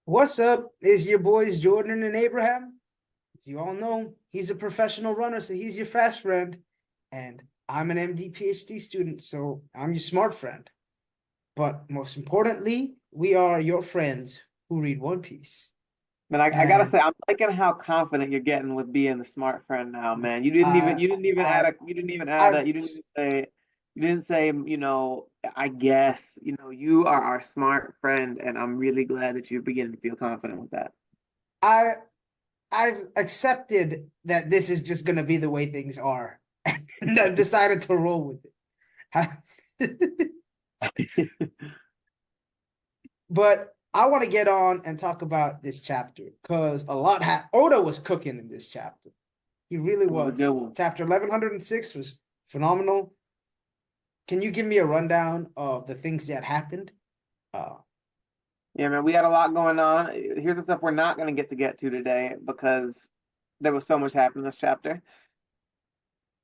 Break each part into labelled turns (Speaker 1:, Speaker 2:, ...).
Speaker 1: What's up? Is your boys Jordan and Abraham? As you all know, he's a professional runner, so he's your fast friend. And I'm an MD PhD student, so I'm your smart friend. But most importantly, we are your friends who read One Piece.
Speaker 2: Man, I gotta
Speaker 1: And
Speaker 2: say, I'm liking how confident you're getting with being the smart friend now, man. You didn't even
Speaker 1: I,
Speaker 2: you didn't even add
Speaker 1: I,
Speaker 2: a you didn't even add a
Speaker 1: I've,
Speaker 2: you didn't even say I guess, you are our smart friend, and I'm really glad that you're beginning to feel confident with that.
Speaker 1: I, I've accepted that this is just gonna be the way things are, and I've decided to roll with it. But I want to get on and talk about this chapter because Oda was cooking in this chapter. He really
Speaker 2: It was a good
Speaker 1: was.
Speaker 2: one.
Speaker 1: Chapter 1106 was phenomenal. Can you give me a rundown of the things that happened? Uh,
Speaker 2: Yeah, man, we had a lot going on. Here's the stuff we're not gonna get to today because there was so much happening in this chapter.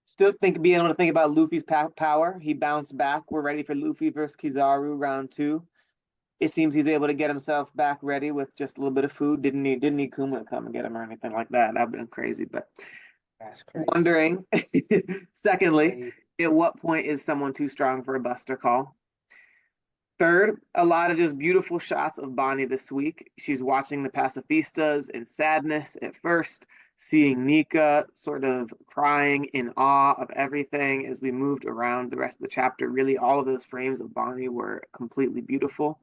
Speaker 2: Still being able to think about Luffy's power. He bounced back. We're ready for Luffy versus Kizaru round two. It seems he's able to get himself back ready with just a little bit of food. Didn't need Kuma to come and get him or anything like that. That'd been crazy. But
Speaker 1: that's crazy.
Speaker 2: wondering,
Speaker 1: That's
Speaker 2: secondly,
Speaker 1: crazy.
Speaker 2: at what point is someone too strong for a Buster call? Third, a lot of just beautiful shots of Bonnie this week. She's watching the pacifistas in sadness at first, seeing Nika sort of crying in awe of everything as we moved around the rest of the chapter. Really, all of those frames of Bonnie were completely beautiful.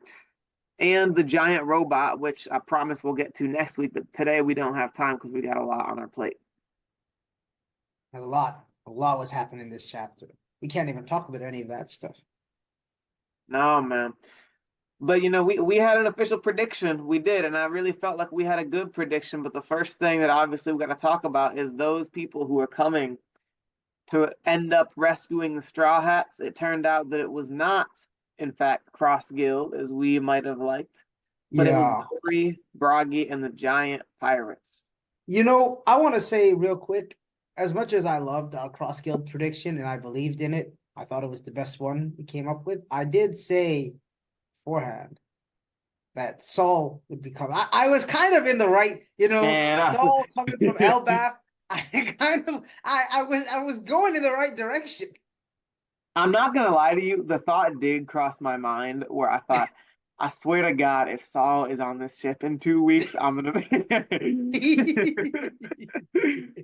Speaker 2: And the giant robot, which I promise we'll get to next week, but today we don't have time because we got a lot on our plate.
Speaker 1: A lot was happening in this chapter. We can't even talk about any of that stuff.
Speaker 2: No, man. But we had an official prediction. We did, and I really felt like we had a good prediction. But the first thing that obviously we got to talk about is those people who are coming to end up rescuing the Straw Hats. It turned out that it was not, in fact, Cross Guild as we might have liked, but it was
Speaker 1: Yeah.
Speaker 2: Dory, Broggy, and the giant pirates.
Speaker 1: I want to say real quick, as much as I loved our cross guild prediction and I believed in it, I thought it was the best one we came up with. I did say beforehand that Saul would become. I was kind of in the right,
Speaker 2: Man,
Speaker 1: Saul coming from Elbaf. I was going in the right direction.
Speaker 2: I'm not gonna lie to you. The thought did cross my mind where I thought, I swear to God, if Saul is on this ship in 2 weeks, I'm gonna be.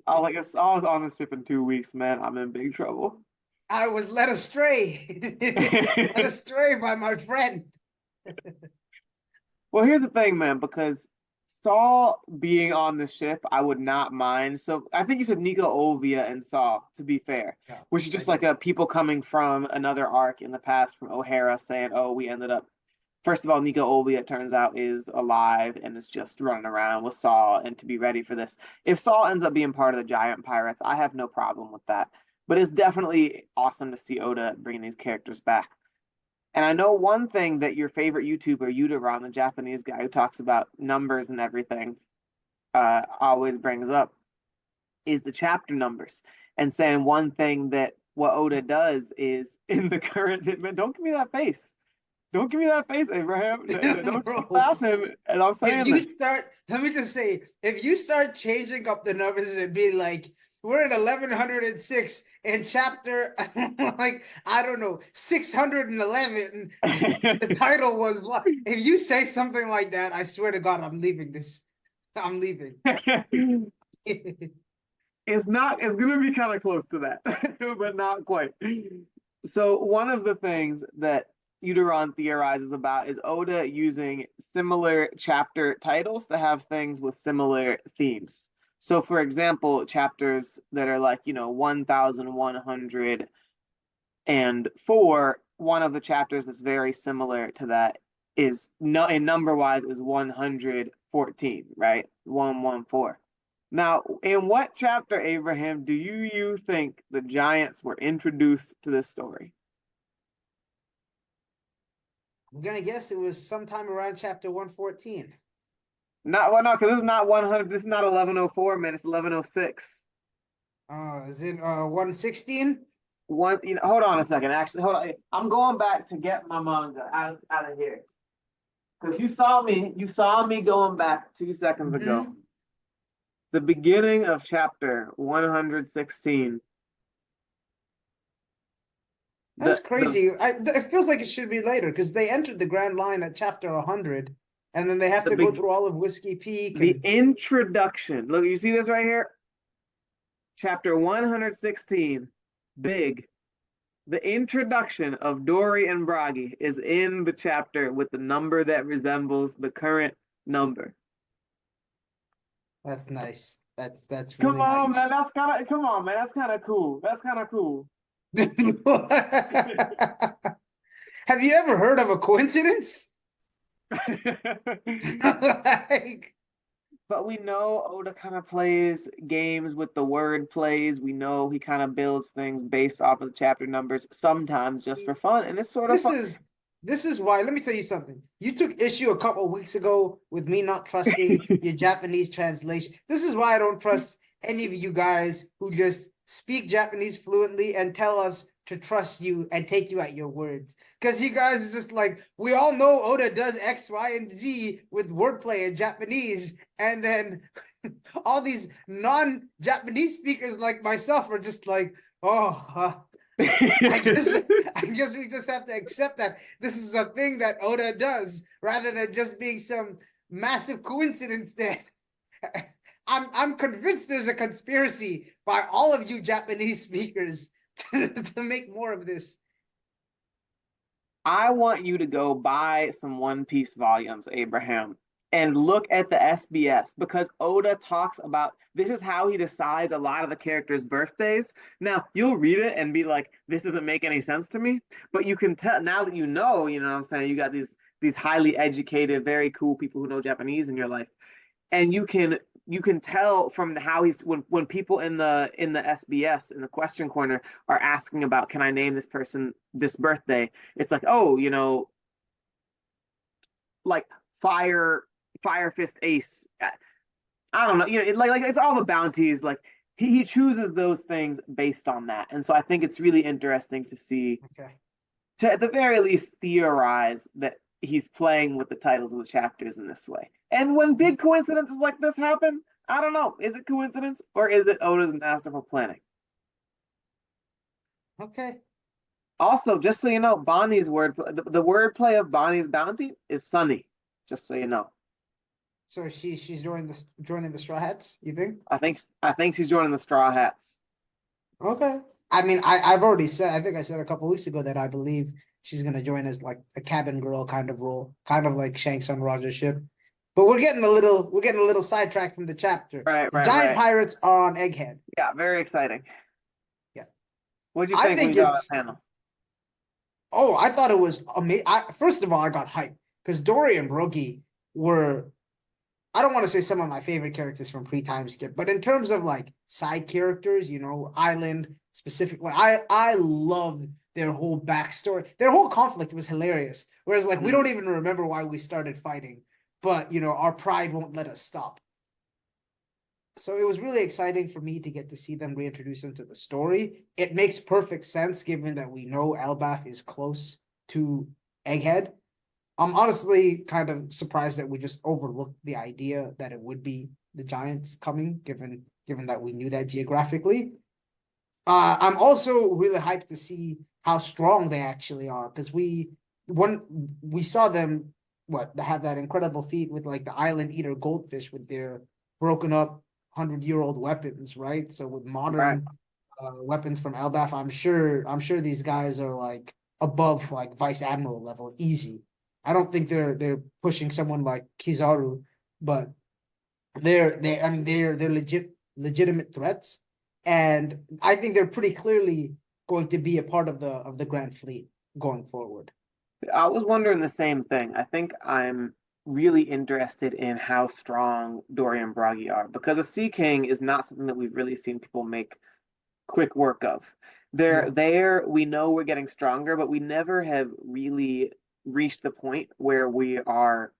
Speaker 2: I was like, if Saul is on this ship in 2 weeks, man, I'm in big trouble.
Speaker 1: I was led astray, led astray by my friend.
Speaker 2: Well, here's the thing, man, because Saul being on the ship, I would not mind. So I think you said Nico Olvia and Saul, to be fair,
Speaker 1: Yeah,
Speaker 2: which is
Speaker 1: I
Speaker 2: just like
Speaker 1: did.
Speaker 2: a people coming from another arc in the past from O'Hara saying, oh, we ended up. First of all, Nico Olvia, it turns out, is alive and is just running around with Saul and to be ready for this. If Saul ends up being part of the Giant Pirates, I have no problem with that. But it's definitely awesome to see Oda bringing these characters back. And I know one thing that your favorite YouTuber, Yudaron, the Japanese guy who talks about numbers and everything, always brings up is the chapter numbers. And saying one thing that what Oda does is in the current, man, don't give me that face. Don't give me that face, Abraham. Don't keep
Speaker 1: Bro,
Speaker 2: laughing. And I'm
Speaker 1: if
Speaker 2: saying
Speaker 1: you
Speaker 2: this.
Speaker 1: start, let me just say, if you start changing up the numbers and be like, we're at 1106 in chapter, like, I don't know, 611, the title was blah. If you say something like that, I swear to God, I'm leaving this. I'm leaving.
Speaker 2: It's gonna be kind of close to that, but not quite. So one of the things that Uteron theorizes about is Oda using similar chapter titles to have things with similar themes. So for example, chapters that are like, 1104, one of the chapters that's very similar to that is no in number wise is 114, right? 114. Now, in what chapter, Abraham, do you think the giants were introduced to this story?
Speaker 1: I'm gonna guess it was sometime around chapter 114.
Speaker 2: Not well, no, because this is not 100. This is not 1104, man. It's 1106.
Speaker 1: Is it 116?
Speaker 2: Hold on a second. Actually, hold on. I'm going back to get my manga out of here because You saw me going back 2 seconds ago.
Speaker 1: Mhm.
Speaker 2: The beginning of chapter 116.
Speaker 1: That's
Speaker 2: The
Speaker 1: crazy. It feels like it should be later because they entered the Grand Line at chapter 100, and then they have
Speaker 2: the
Speaker 1: to go
Speaker 2: big
Speaker 1: through all of Whiskey Peak
Speaker 2: the
Speaker 1: and
Speaker 2: introduction. Look, you see this right here? Chapter 116. Big. The introduction of Dory and Bragi is in the chapter with the number that resembles the current number.
Speaker 1: that's nice. That's
Speaker 2: Come
Speaker 1: really
Speaker 2: on, man.
Speaker 1: nice.
Speaker 2: Come on, man. That's kind of cool. That's kind of cool.
Speaker 1: Have you ever heard of a coincidence? Like,
Speaker 2: But we know Oda kind of plays games with the word plays. We know he kind of builds things based off of the chapter numbers, sometimes just
Speaker 1: see,
Speaker 2: for fun, and it's sort of
Speaker 1: this
Speaker 2: fun.
Speaker 1: is this is why. Let me tell you something. You took issue a couple of weeks ago with me not trusting your Japanese translation. This is why I don't trust any of you guys who just speak Japanese fluently and tell us to trust you and take you at your words. Because you guys just like, we all know Oda does X, Y, and Z with wordplay in Japanese, and then all these non-Japanese speakers like myself are just like, oh, I guess I guess we just have to accept that this is a thing that Oda does rather than just being some massive coincidence there. I'm convinced there's a conspiracy by all of you Japanese speakers to make more of this.
Speaker 2: I want you to go buy some One Piece volumes, Abraham, and look at the SBS because Oda talks about this is how he decides a lot of the characters' birthdays. Now, you'll read it and be like, this doesn't make any sense to me, but you can tell now that you know what I'm saying, you got these highly educated, very cool people who know Japanese in your life and you can tell from how he's when people in the SBS in the question corner are asking about can I name this person this birthday, it's like, oh, you know, like fire fire fist ace. I don't know, you know, like it's all the bounties, like he chooses those things based on that, and so I think it's really interesting to see,
Speaker 1: Okay.
Speaker 2: to at the very least theorize that he's playing with the titles of the chapters in this way. And when big coincidences like this happen, I don't know, is it coincidence or is it Oda's masterful planning?
Speaker 1: Okay.
Speaker 2: Also, just so you know, Bonnie's word, the wordplay of Bonnie's bounty is Sunny. Just so you know,
Speaker 1: So she's joining the Straw Hats, you think?
Speaker 2: I think she's joining the Straw Hats.
Speaker 1: Okay. I mean, I've already said, I think I said a couple weeks ago that I believe she's gonna join as like a cabin girl kind of role, kind of like Shanks on Roger's ship. But we're getting a little sidetracked from the chapter.
Speaker 2: Right,
Speaker 1: The
Speaker 2: right,
Speaker 1: giant
Speaker 2: right.
Speaker 1: pirates are on Egghead.
Speaker 2: Yeah, very exciting.
Speaker 1: Yeah.
Speaker 2: What'd you
Speaker 1: I
Speaker 2: think when you
Speaker 1: think
Speaker 2: saw that
Speaker 1: it's
Speaker 2: panel?
Speaker 1: oh, I thought it was amazing. First of all, I got hyped because Dory and Brookie were I don't want to say some of my favorite characters from pre-time skip, but in terms of like side characters, you know, Island specifically, I loved their whole backstory. Their whole conflict was hilarious. Whereas like we
Speaker 2: Mm.
Speaker 1: don't even remember why we started fighting, but you know, our pride won't let us stop. So it was really exciting for me to get to see them reintroduce into the story. It makes perfect sense given that we know Elbaf is close to Egghead. I'm honestly kind of surprised that we just overlooked the idea that it would be the Giants coming, given that we knew that geographically. I'm also really hyped to see how strong they actually are because when we saw them have that incredible feat with like the Island Eater goldfish with their broken up 100-year-old weapons, right? So with
Speaker 2: Right.
Speaker 1: modern weapons from Elbaf, I'm sure these guys are like above like vice admiral level, easy. I don't think they're pushing someone like Kizaru, but they're legitimate threats, and I think they're pretty clearly going to be a part of the Grand Fleet going forward.
Speaker 2: I was wondering the same thing. I think I'm really interested in how strong Dorian Bragi are because a Sea King is not something that we've really seen people make quick work of. They're
Speaker 1: Yeah.
Speaker 2: there, we know we're getting stronger, but we never have really reached the point where we are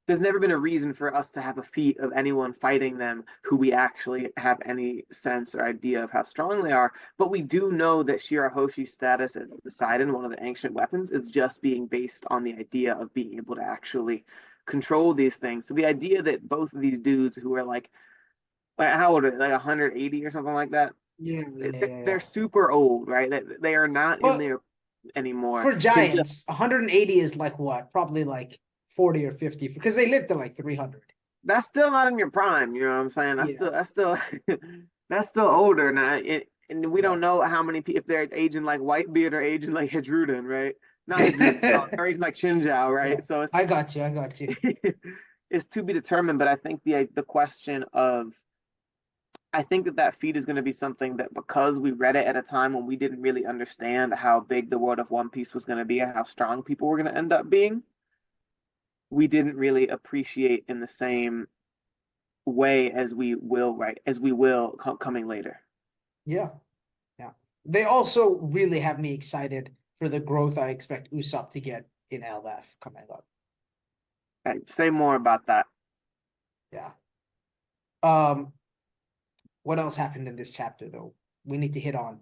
Speaker 2: there's never been a reason for us to have a feat of anyone fighting them who we actually have any sense or idea of how strong they are. But we do know that Shirahoshi's status as Poseidon, one of the ancient weapons, is just being based on the idea of being able to actually control these things. So the idea that both of these dudes who are like how old are they? Like 180 or something like that.
Speaker 1: Yeah, yeah, yeah,
Speaker 2: They're
Speaker 1: yeah.
Speaker 2: super old, right? They are not in
Speaker 1: But
Speaker 2: there anymore.
Speaker 1: for
Speaker 2: Can just
Speaker 1: giants, 180 is like what? Probably like 40 or 50 because they lived to like 300.
Speaker 2: that's still not in your prime. You know what I'm saying?
Speaker 1: Yeah,
Speaker 2: That's still that's still
Speaker 1: yeah,
Speaker 2: older now. And we
Speaker 1: yeah.
Speaker 2: don't know how many people if they're aging like Whitebeard or aging like Hedruden, right? Not Hedruden, they're aging like Chinjiao,
Speaker 1: Yeah,
Speaker 2: right? So
Speaker 1: I got you. I got you.
Speaker 2: it's to be determined. But I think the question of I think that feat is going to be something that because we read it at a time when we didn't really understand how big the world of One Piece was going to be and how strong people were going to end up being, we didn't really appreciate in the same way as we will coming later.
Speaker 1: Yeah, yeah. They also really have me excited for the growth I expect Usopp to get in Elbaf coming up.
Speaker 2: Okay, say more about that.
Speaker 1: Yeah. Um, what else happened in this chapter though? We need to hit on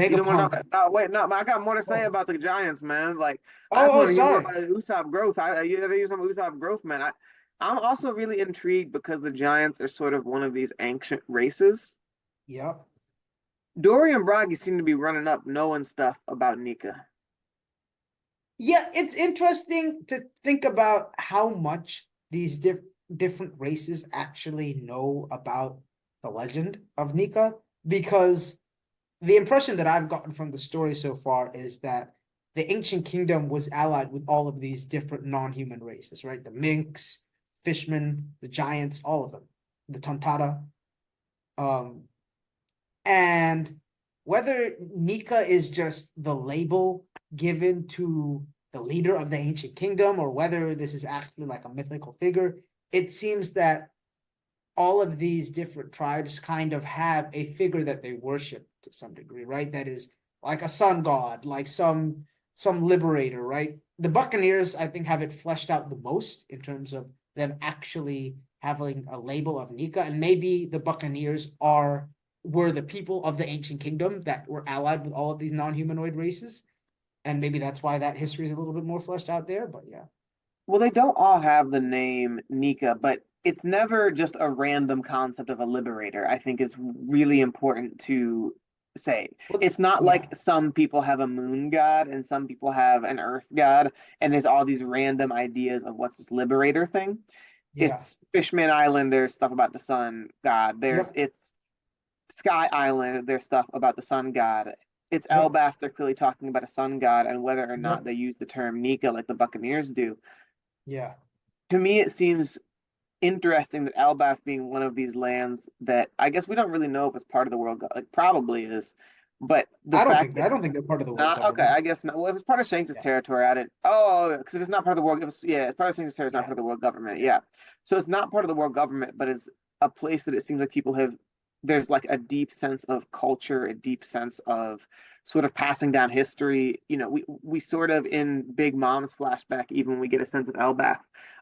Speaker 2: You don't want to
Speaker 1: Vegapunk.
Speaker 2: talk? No, wait, no, I got more to say
Speaker 1: Oh,
Speaker 2: about the Giants, man. Like, I just
Speaker 1: oh,
Speaker 2: want to hear more
Speaker 1: sorry.
Speaker 2: about Usopp growth. You ever use some Usopp growth, man? I'm also really intrigued because the Giants are sort of one of these ancient races.
Speaker 1: Yep.
Speaker 2: Dory and Bragi seem to be running up knowing stuff about Nika.
Speaker 1: Yeah, it's interesting to think about how much these different races actually know about the legend of Nika, because the impression that I've gotten from the story so far is that the ancient kingdom was allied with all of these different non-human races, right? The minks, fishmen, the giants, all of them, the Tontata. Um, and whether Nika is just the label given to the leader of the ancient kingdom or whether this is actually like a mythical figure, it seems that all of these different tribes kind of have a figure that they worship to some degree, right? That is like a sun god, like some liberator, right? The Buccaneers, I think, have it fleshed out the most in terms of them actually having a label of Nika, and maybe the Buccaneers are were the people of the ancient kingdom that were allied with all of these non-humanoid races, and maybe that's why that history is a little bit more fleshed out there. But yeah,
Speaker 2: Well, they don't all have the name Nika, but it's never just a random concept of a liberator. I think is really important to say.
Speaker 1: well,
Speaker 2: It's not
Speaker 1: yeah,
Speaker 2: like some people have a moon god and some people have an earth god, and there's all these random ideas of what's this liberator thing.
Speaker 1: yeah,
Speaker 2: It's Fishman Island, there's stuff about the sun god. There's
Speaker 1: yep,
Speaker 2: it's Sky Island, there's stuff about the sun god. It's
Speaker 1: yep,
Speaker 2: Elbaf, they're clearly talking about a sun god and whether or not
Speaker 1: yep,
Speaker 2: they use the term Nika like the Buccaneers do.
Speaker 1: yeah,
Speaker 2: To me, it seems interesting that Elbaf being one of these lands that I guess we don't really know if it's part of the world, like probably is, but the fact that
Speaker 1: I don't think they're part of the world
Speaker 2: not okay,
Speaker 1: government.
Speaker 2: I guess not. Well, if it's part of Shanks'
Speaker 1: Yeah,
Speaker 2: territory, I didn't. Oh, because if it's not part of the world, yeah, it's part of Shanks' territory, it's not
Speaker 1: yeah,
Speaker 2: part of the world government.
Speaker 1: yeah,
Speaker 2: Yeah, so it's not part of the world government, but it's a place that it seems like people have. There's like a deep sense of culture, a deep sense of sort of passing down history. You know, we sort of in Big Mom's flashback, even when we get a sense of Elbaf,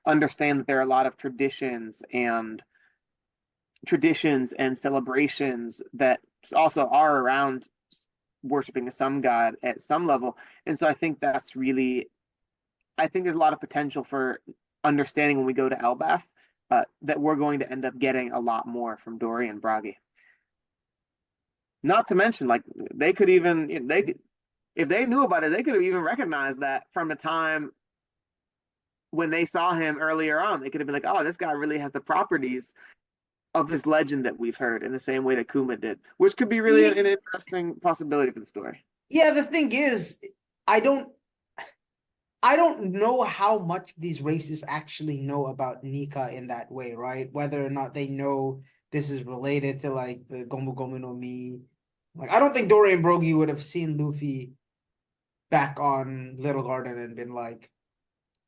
Speaker 2: understand that there are a lot of traditions and celebrations that also are around worshiping some god at some level. And so I think there's a lot of potential for understanding when we go to Elbaf that we're going to end up getting a lot more from Dory and Bragi. Not to mention, like they could even they could if they knew about it, they could have even recognized that from the time when they saw him earlier on. They could have been like, "Oh, this guy really has the properties of this legend that we've heard," in the same way that Kuma did, which could be really
Speaker 1: yeah.
Speaker 2: an interesting possibility for the story.
Speaker 1: Yeah, the thing is, I don't I don't know how much these races actually know about Nika in that way, right? Whether or not they know this is related to like the Gomu Gomu no Mi. Like I don't think Dory and Brogy would have seen Luffy back on Little Garden and been like,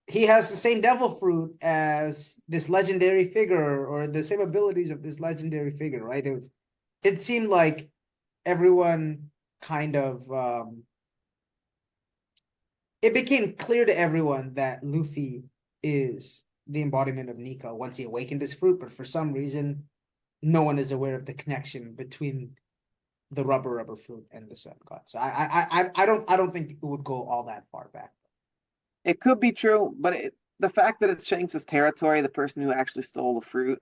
Speaker 1: he has the same devil fruit as this legendary figure or the same abilities of this legendary figure, right? It seemed like everyone kind of it became clear to everyone that Luffy is the embodiment of Nika once he awakened his fruit, but for some reason, no one is aware of the connection between the rubber fruit and the sun god. So I don't think it would go all that far back.
Speaker 2: It could be true, but the fact that it's Shanks' territory, the person who actually stole the fruit,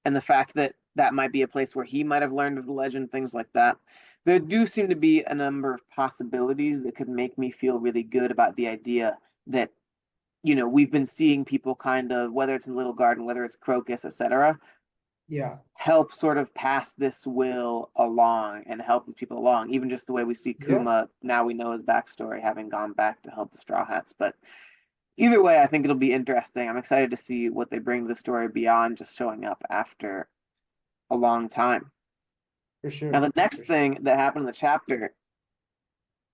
Speaker 2: and the fact that that might be a place where he might have learned of the legend, things like that. There do seem to be a number of possibilities that could make me feel really good about the idea that, we've been seeing people kind of, whether it's in Little Garden, whether it's Crocus, etc.,
Speaker 1: Yeah.
Speaker 2: help sort of pass this will along and help these people along. Even just the way we see
Speaker 1: Yeah,
Speaker 2: Kuma, now we know his backstory, having gone back to help the Straw Hats. But either way, I think it'll be interesting. I'm excited to see what they bring to the story beyond just showing up after a long time.
Speaker 1: for
Speaker 2: Now,
Speaker 1: sure.
Speaker 2: the next
Speaker 1: For sure.
Speaker 2: thing that happened in the chapter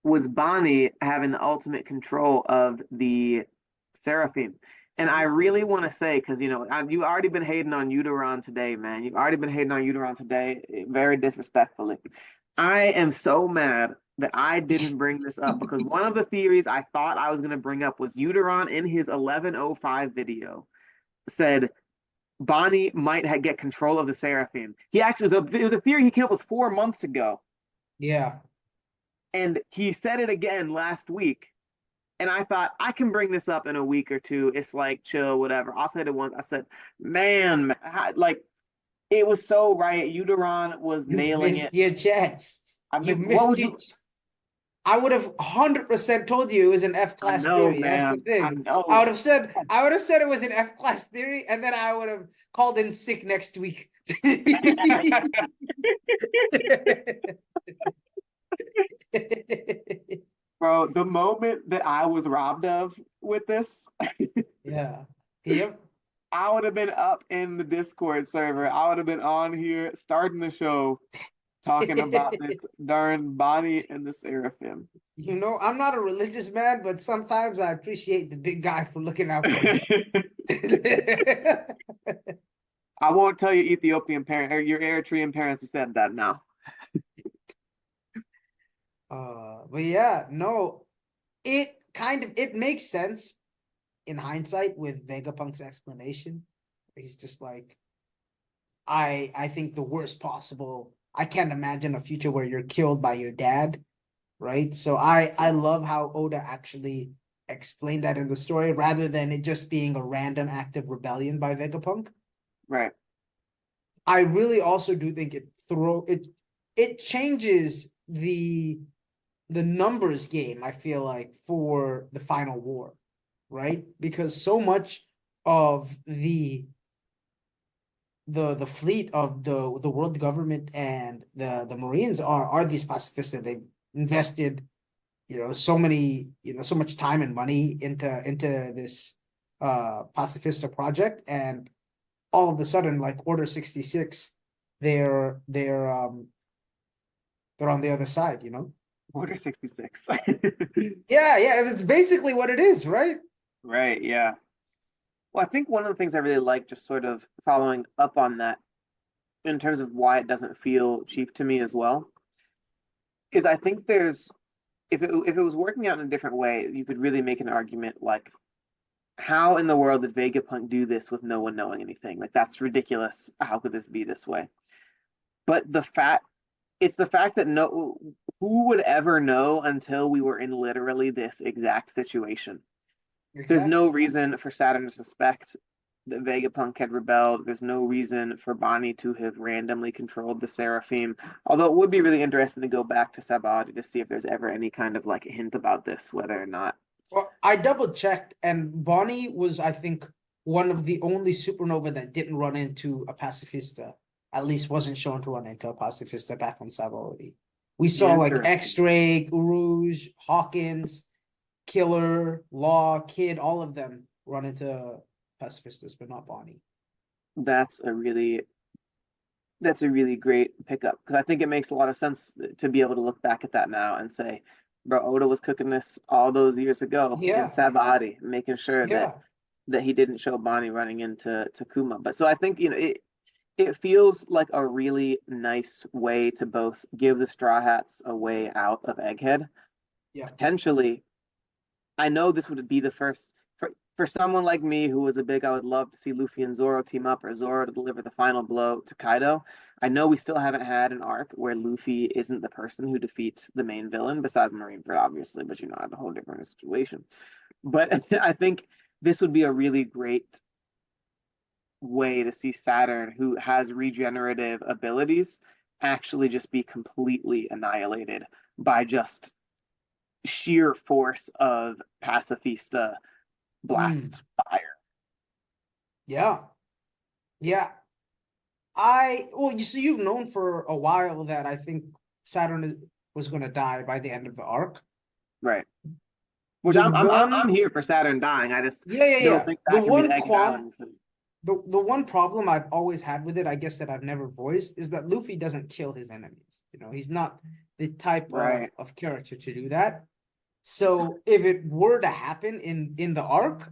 Speaker 2: was Bonnie having the ultimate control of the Seraphim. And I really want to say, because you've already been hating on Uteron today, man. You've already been hating on Uteron today, very disrespectfully. I am so mad that I didn't bring this up because one of the theories I thought I was going to bring up was Uteron in his 11:05 video said Bonnie might get control of the Seraphim. He actually it was a theory he came up with 4 months ago,
Speaker 1: Yeah.
Speaker 2: and he said it again last week. And I thought I can bring this up in a week or two. It's like chill, whatever. I'll say it once. I said, man, like it was so right. Uteron was
Speaker 1: You
Speaker 2: nailing
Speaker 1: missed
Speaker 2: it.
Speaker 1: your chance.
Speaker 2: I
Speaker 1: You
Speaker 2: missed. What
Speaker 1: missed
Speaker 2: would
Speaker 1: your.
Speaker 2: you?
Speaker 1: I would have 100% told you it was an F
Speaker 2: I
Speaker 1: class
Speaker 2: know,
Speaker 1: theory. That's the
Speaker 2: man. I
Speaker 1: thing.
Speaker 2: know.
Speaker 1: I would have said it was an F class theory, and then I would have called in sick next week.
Speaker 2: Bro, the moment that I was robbed of with this,
Speaker 1: Yeah. Yep.
Speaker 2: I would have been up in the Discord server. I would have been on here starting the show talking about this darn Bonnie and the Seraphim.
Speaker 1: I'm not a religious man, but sometimes I appreciate the big guy for looking out for me.
Speaker 2: I won't tell you Ethiopian parent or your Eritrean parents who said that now.
Speaker 1: But yeah, no, it makes sense in hindsight with Vegapunk's explanation. He's just like, I think the worst possible. I can't imagine a future where you're killed by your dad, right? So I love how Oda actually explained that in the story rather than it just being a random act of rebellion by Vegapunk.
Speaker 2: Right.
Speaker 1: I really also do think it changes the numbers game, I feel like, for the final war, right? Because so much of the fleet of the world government and the Marines are these pacifists. They've invested, so much time and money into this pacifista project, and all of a sudden, like Order 66, they're on the other side.
Speaker 2: Order 66.
Speaker 1: Yeah, yeah, it's basically what it is, right?
Speaker 2: Right, yeah. Well, I think one of the things I really like, just sort of following up on that, in terms of why it doesn't feel cheap to me as well, is I think there's if it was working out in a different way, you could really make an argument like, how in the world did Vegapunk do this with no one knowing anything? Like that's ridiculous. How could this be this way? But it's the fact that no who would ever know until we were in literally this exact situation. There's no
Speaker 1: Exactly.
Speaker 2: reason for Saturn to suspect that Vegapunk had rebelled. There's no reason for Bonnie to have randomly controlled the Seraphim. Although it would be really interesting to go back to Sabadi to see if there's ever any kind of like hint about this, whether or not.
Speaker 1: Well, I double checked, and Bonnie was, I think, one of the only supernova that didn't run into a pacifista. At least wasn't shown to run into a pacifista back on Sabaody. We saw like
Speaker 2: Interesting.
Speaker 1: X-Ray, Rouge, Hawkins, Killer, Law, Kid, all of them run into pacifistas, but not Bonnie.
Speaker 2: That's a really that's a really great pickup because I think it makes a lot of sense to be able to look back at that now and say, bro, Oda was cooking this all those years ago in
Speaker 1: Yeah,
Speaker 2: Savati, making sure that
Speaker 1: yeah,
Speaker 2: he didn't show Bonnie running into Kuma. But so I think it feels like a really nice way to both give the Straw Hats a way out of Egghead.
Speaker 1: yeah.
Speaker 2: Potentially, I know this would be the first for someone like me who was a big, I would love to see Luffy and Zoro team up or Zoro to deliver the final blow to Kaido. I know we still haven't had an arc where Luffy isn't the person who defeats the main villain, besides Marineford, obviously, but that's a whole different situation. But I think this would be a really great way to see Saturn, who has regenerative abilities, actually just be completely annihilated by just sheer force of pacifista
Speaker 1: Mm,
Speaker 2: blast fire.
Speaker 1: yeah. Yeah. So you've known for a while that I think was going to die by the end of the arc.
Speaker 2: Right. Which
Speaker 1: The
Speaker 2: I'm
Speaker 1: one,
Speaker 2: here for Saturn dying. I just
Speaker 1: yeah, yeah,
Speaker 2: don't
Speaker 1: yeah.
Speaker 2: think
Speaker 1: The
Speaker 2: that can be the
Speaker 1: one
Speaker 2: Egghead
Speaker 1: qualm,
Speaker 2: Island thing.
Speaker 1: the one problem I've always had with it, I guess that I've never voiced, is that Luffy doesn't kill his enemies. He's not the type
Speaker 2: Right.
Speaker 1: of character to do that. So if it were to happen in the arc,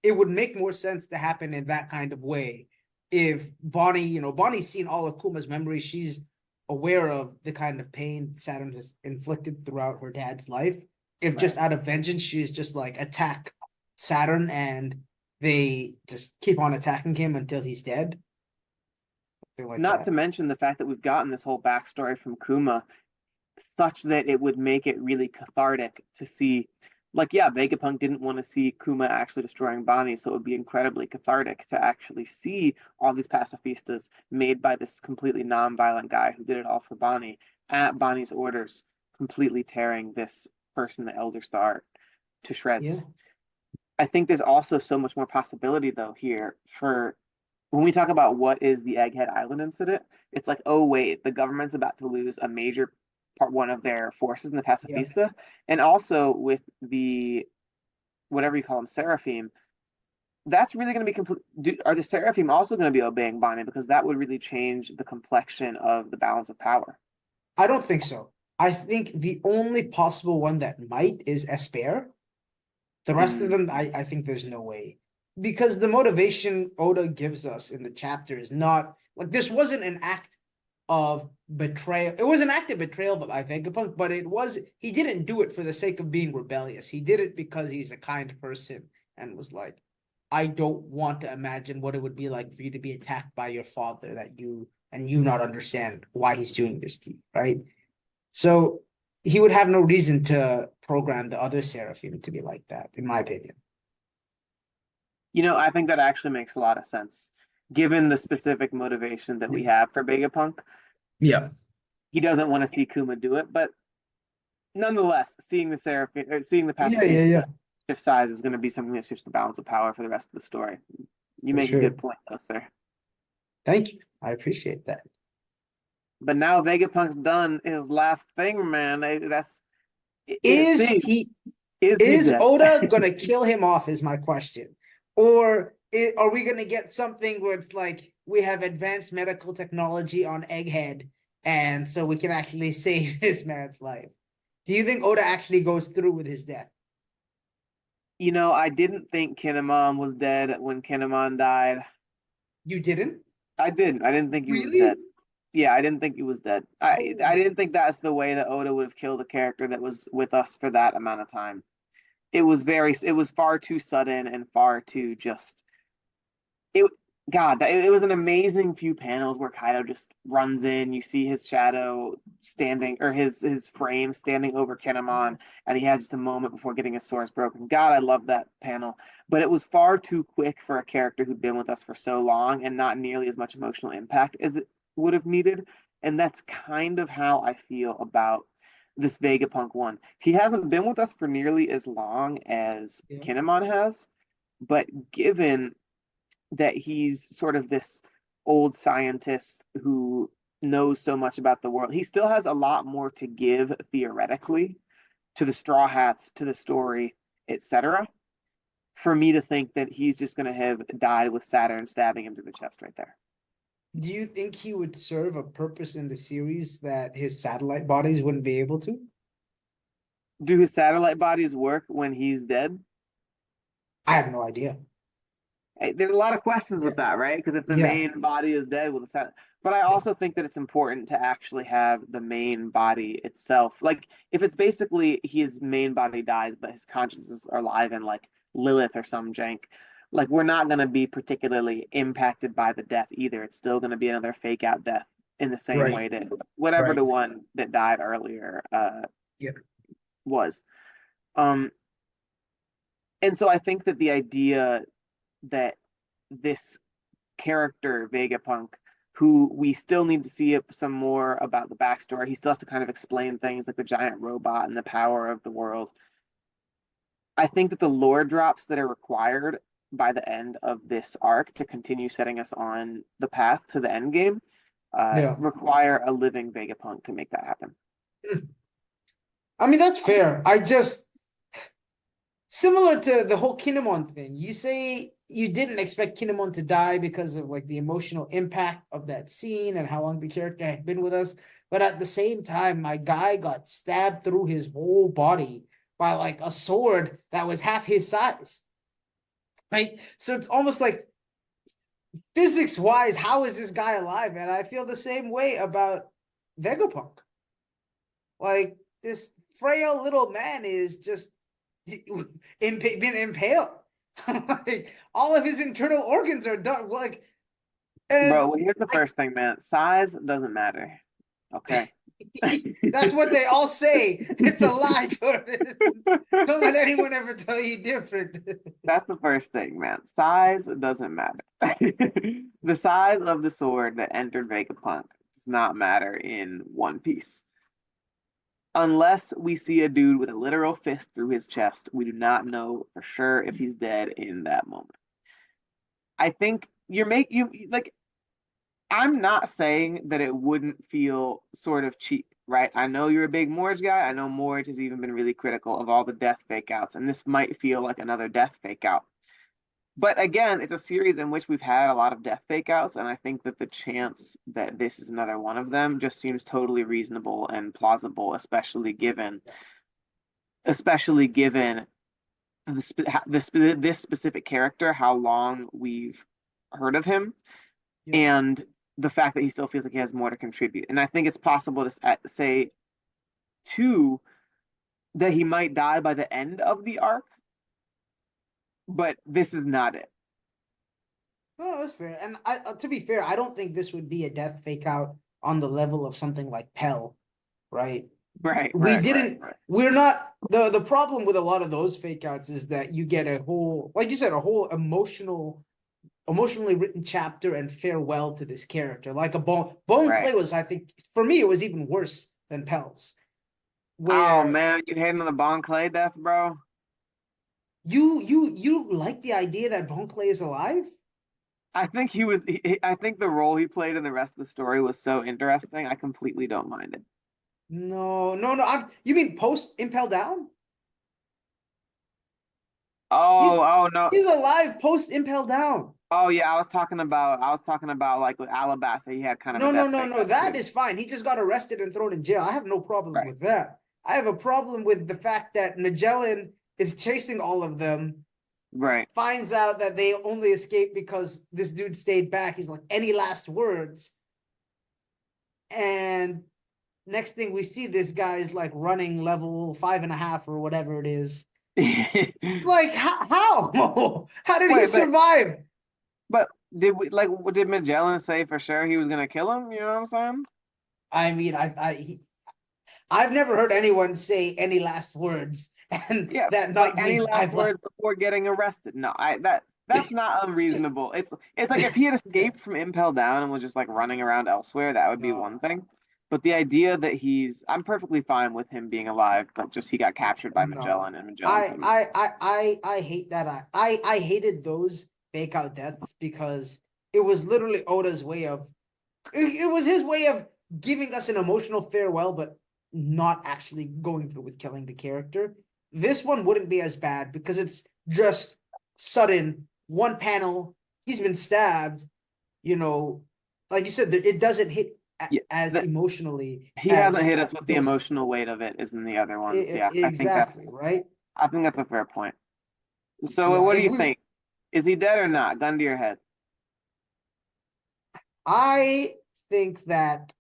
Speaker 1: it would make more sense to happen in that kind of way. If Bonnie's seen all of Kuma's memories, she's aware of the kind of pain Saturn has inflicted throughout her dad's life. If just
Speaker 2: Right.
Speaker 1: out of vengeance, she's just like attack Saturn and they just keep on attacking him until he's dead. Something like
Speaker 2: Not to
Speaker 1: that.
Speaker 2: mention the fact that we've gotten this whole backstory from Kuma, such that it would make it really cathartic to see, like, yeah, Vegapunk didn't want to see Kuma actually destroying Bonnie, so it would be incredibly cathartic to actually see all these pacifistas made by this completely non-violent guy who did it all for Bonnie at Bonnie's orders, completely tearing this person, the Elder Star, to
Speaker 1: Yeah.
Speaker 2: shreds. I think there's also so much more possibility though here for when we talk about what is the Egghead Island incident, it's like, oh wait, the government's about to lose a major part one of their forces in the
Speaker 1: Yeah.
Speaker 2: Pacifista, and also with the whatever you call them, Seraphim. That's really going to be complete. Are the Seraphim also going to be obeying Bonnie because that would really change the complexion of the balance of power?
Speaker 1: I don't think so. I think the only possible one that might is Esper. The rest of
Speaker 2: Mm,
Speaker 1: them, I think there's no way. Because the motivation Oda gives us in the chapter is not like this wasn't an act of betrayal. It was an act of betrayal by Vegapunk, but he didn't do it for the sake of being rebellious. He did it because he's a kind person and was like, I don't want to imagine what it would be like for you to be attacked by your father that you not understand why he's doing this to you, right? So he would have no reason to program the other Seraphim to be like that, in my opinion.
Speaker 2: I think that actually makes a lot of sense, given the specific motivation that
Speaker 1: Yeah.
Speaker 2: we have for Vegapunk.
Speaker 1: Yeah.
Speaker 2: He doesn't want to see Kuma do it, but nonetheless, seeing the Seraphim, or seeing the
Speaker 1: Yeah, yeah,
Speaker 2: Pacifista
Speaker 1: yeah.
Speaker 2: shift size is going to be something that shifts the balance of power for the rest of the story. You
Speaker 1: For
Speaker 2: make a
Speaker 1: sure.
Speaker 2: good point, though, sir.
Speaker 1: Thank you. I appreciate that.
Speaker 2: But now Vegapunk's done his last thing, man. It
Speaker 1: Is
Speaker 2: seems.
Speaker 1: he
Speaker 2: Is he
Speaker 1: is
Speaker 2: dead?
Speaker 1: Oda gonna kill him off? Is my question. Are we gonna get something where it's like we have advanced medical technology on Egghead, and so we can actually save this man's life? Do you think Oda actually goes through with his death?
Speaker 2: I didn't think Kinemon was dead when Kinemon died.
Speaker 1: You didn't?
Speaker 2: I didn't. I didn't think he was dead.
Speaker 1: Really?
Speaker 2: Yeah, I didn't think he was dead. I
Speaker 1: Oh,
Speaker 2: didn't think that's the way that Oda would have killed a character that was with us for that amount of time. It was far too sudden and far too just it it was an amazing few panels where Kaido just runs in. You see his shadow standing, or his frame standing over Kinemon, and he has just a moment before getting his swords broken. God, I love that panel. But it was far too quick for a character who'd been with us for so long and not nearly as much emotional impact as it would have needed. And that's kind of how I feel about this Vegapunk one. He hasn't been with us for nearly as long as
Speaker 1: yeah.
Speaker 2: Kinemon has, but given that he's sort of this old scientist who knows so much about the world. He still has a lot more to give theoretically to the Straw Hats, to the story, etc. For me to think that he's just going to have died with Saturn stabbing him through the chest right there.
Speaker 1: Do you think he would serve a purpose in the series that his satellite bodies wouldn't be able to?
Speaker 2: Do his satellite bodies work when he's dead?
Speaker 1: I have no idea.
Speaker 2: Hey, there's a lot of questions
Speaker 1: Yeah.
Speaker 2: with that, right? Because if the
Speaker 1: Yeah.
Speaker 2: main body is dead, well, the sat. But I
Speaker 1: Yeah.
Speaker 2: also think that it's important to actually have the main body itself. Like, if it's basically his main body dies, but his consciousness are alive in like Lilith or some jank, like we're not going to be particularly impacted by the death either. It's still going to be another fake out death in the same
Speaker 1: Right.
Speaker 2: way that whatever
Speaker 1: Right.
Speaker 2: the one that died earlier
Speaker 1: Yeah.
Speaker 2: was. Um, And so I think that the idea that this character, Vegapunk, who we still need to see some more about the backstory, he still has to kind of explain things like the giant robot and the power of the world. I think that the lore drops that are required by the end of this arc to continue setting us on the path to the end game
Speaker 1: Yeah.
Speaker 2: require a living Vegapunk to make that happen.
Speaker 1: I mean, that's fair. I just, similar to the whole Kinemon thing, you say you didn't expect Kinemon to die because of like the emotional impact of that scene and how long the character had been with us. But at the same time, my guy got stabbed through his whole body by like a sword that was half his size. Right? So it's almost like physics wise, how is this guy alive? And I feel the same way about Vegapunk. Like this frail little man is just been impaled. Like all of his internal organs are done. Like,
Speaker 2: Bro,
Speaker 1: and
Speaker 2: well, here's the
Speaker 1: I,
Speaker 2: first thing, man. Size doesn't matter. Okay.
Speaker 1: that's what they all say. It's a lie, Jordan. Don't let anyone ever tell you different.
Speaker 2: That's the first thing, man. Size doesn't matter. The size of the sword that entered Vegapunk does not matter in One Piece. Unless we see a dude with a literal fist through his chest, we do not know for sure if he's dead in that moment. I think you like I'm not saying that it wouldn't feel sort of cheap, right? I know you're a big Morge guy. I know Morge has even been really critical of all the death fake outs, and this might feel like another death fake out. But again, it's a series in which we've had a lot of death fake outs, and I think that the chance that this is another one of them just seems totally reasonable and plausible, especially given this specific character, how long we've heard of him,
Speaker 1: Yeah.
Speaker 2: and the fact that he still feels like he has more to contribute. And I think it's possible to say, too, that he might die by the end of the arc, but this is not it.
Speaker 1: No, that's fair. And to be fair, I don't think this would be a death fake out on the level of something like Pell, right?
Speaker 2: Right,
Speaker 1: We
Speaker 2: right, right,
Speaker 1: didn't.
Speaker 2: right.
Speaker 1: We're not. The problem with a lot of those fake outs is that you get a whole, like you said, a whole emotionally written chapter and farewell to this character. Like a Bone
Speaker 2: Right.
Speaker 1: Clay was, I think, for me, it was even worse than Pell's,
Speaker 2: Oh
Speaker 1: where
Speaker 2: man, you hating on the Bon Clay death, bro?
Speaker 1: you like the idea that Bone Clay is alive.
Speaker 2: I think he was. I think the role he played in the rest of the story was so interesting. I completely don't mind it.
Speaker 1: No, no, no. You mean post Impel Down? He's
Speaker 2: Oh, oh no.
Speaker 1: he's alive post Impel Down.
Speaker 2: Oh yeah, I was talking about like with Alabasta, he had kind of a
Speaker 1: No, no,
Speaker 2: death
Speaker 1: no,
Speaker 2: fake
Speaker 1: no.
Speaker 2: out
Speaker 1: That
Speaker 2: too.
Speaker 1: is fine. He just got arrested and thrown in jail. I have no problem
Speaker 2: Right.
Speaker 1: with that. I have a problem with the fact that Magellan is chasing all of them,
Speaker 2: Right.
Speaker 1: finds out that they only escaped because this dude stayed back. He's like, any last words? And next thing we see, this guy's like running level 5.5 or whatever it is. It's
Speaker 2: Wait,
Speaker 1: like, how? How did he
Speaker 2: but
Speaker 1: survive?
Speaker 2: but did Magellan say for sure he was gonna kill him? You know what I'm saying?
Speaker 1: I mean, I've never heard anyone say any last words and
Speaker 2: Yeah,
Speaker 1: that
Speaker 2: like
Speaker 1: not
Speaker 2: any
Speaker 1: mean
Speaker 2: last
Speaker 1: I've left.
Speaker 2: words before getting arrested? No, I that's not unreasonable. It's like if he had escaped from Impel Down and was just like running around elsewhere, that would be
Speaker 1: No,
Speaker 2: one thing. But the idea that I'm perfectly fine with him being alive, but just he got captured by
Speaker 1: no.
Speaker 2: Magellan and Magellan put him in jail.
Speaker 1: I hate that. I hated those fake out deaths because it was literally Oda's way of it was his way of giving us an emotional farewell, but not actually going through with killing the character. This one wouldn't be as bad because it's just sudden, one panel, he's been stabbed, you know, like you said, it doesn't hit
Speaker 2: Yeah,
Speaker 1: as
Speaker 2: that
Speaker 1: emotionally
Speaker 2: he hasn't
Speaker 1: as
Speaker 2: hit us with the
Speaker 1: those.
Speaker 2: emotional weight of it as in the other ones. Yeah,
Speaker 1: Exactly, right?
Speaker 2: I think that's a fair point. So
Speaker 1: Yeah,
Speaker 2: what do
Speaker 1: if
Speaker 2: you
Speaker 1: we
Speaker 2: think? Is he dead or not? Gun to your head.
Speaker 1: I think that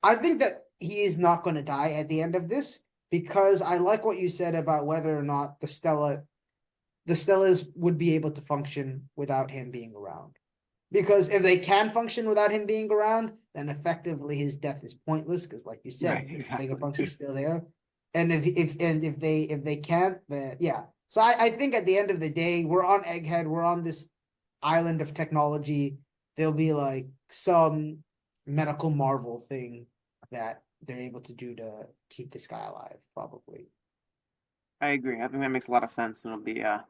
Speaker 1: I think that he is not going to die at the end of this because I like what you said about whether or not the Stellas would be able to function without him being around. Because if they can function without him being around, then effectively his death is pointless. Because, like you
Speaker 2: Right,
Speaker 1: said,
Speaker 2: exactly.
Speaker 1: Vegapunks is still there, and if they can't, then yeah. So I think at the end of the day, we're on Egghead. We're on this island of technology. There'll be like some medical marvel thing that they're able to do to keep this guy alive, probably.
Speaker 2: I agree. I think that makes a lot of sense, and it'll be I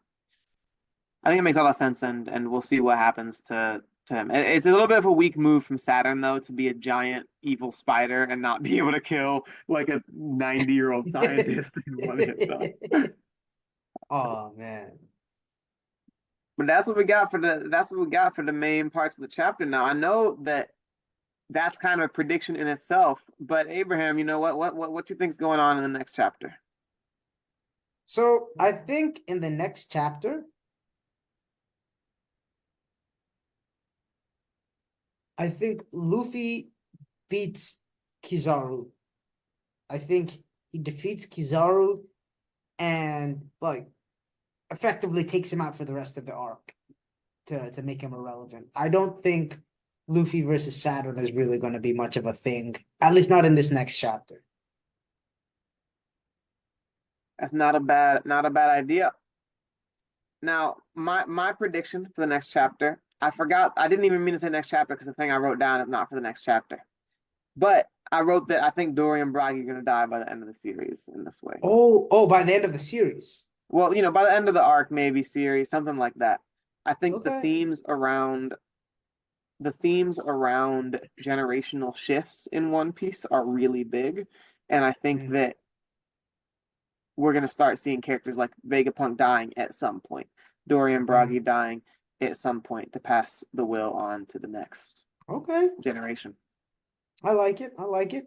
Speaker 2: think it makes a lot of sense, and we'll see what happens to him. It's a little bit of a weak move from Saturn, though, to be a giant evil spider and not be able to kill like a 90-year-old scientist in one hit, though.
Speaker 1: Oh man.
Speaker 2: But that's what we got for the main parts of the chapter. Now I know that that's kind of a prediction in itself, but Abraham, you know what you think's going on in the next chapter?
Speaker 1: So I think in the next chapter, I think Luffy beats Kizaru. I think he defeats Kizaru and like effectively takes him out for the rest of the arc to make him irrelevant. I don't think Luffy versus Saturn is really going to be much of a thing, at least not in this next chapter.
Speaker 2: That's not a bad idea. Now, my prediction for the next chapter, I forgot. I didn't even mean to say next chapter because the thing I wrote down is not for the next chapter. But I wrote that I think Dory and Bragi are going to die by the end of the series in this way.
Speaker 1: Oh, by the end of the series.
Speaker 2: Well, by the end of the arc, maybe series, something like that. I think
Speaker 1: Okay.
Speaker 2: the themes around generational shifts in One Piece are really big, and I think
Speaker 1: Mm,
Speaker 2: that we're going to start seeing characters like Vegapunk dying at some point, Dory and
Speaker 1: mm.
Speaker 2: Bragi dying at some point to pass the will on to the next
Speaker 1: Okay.
Speaker 2: generation.
Speaker 1: I like it. I like it.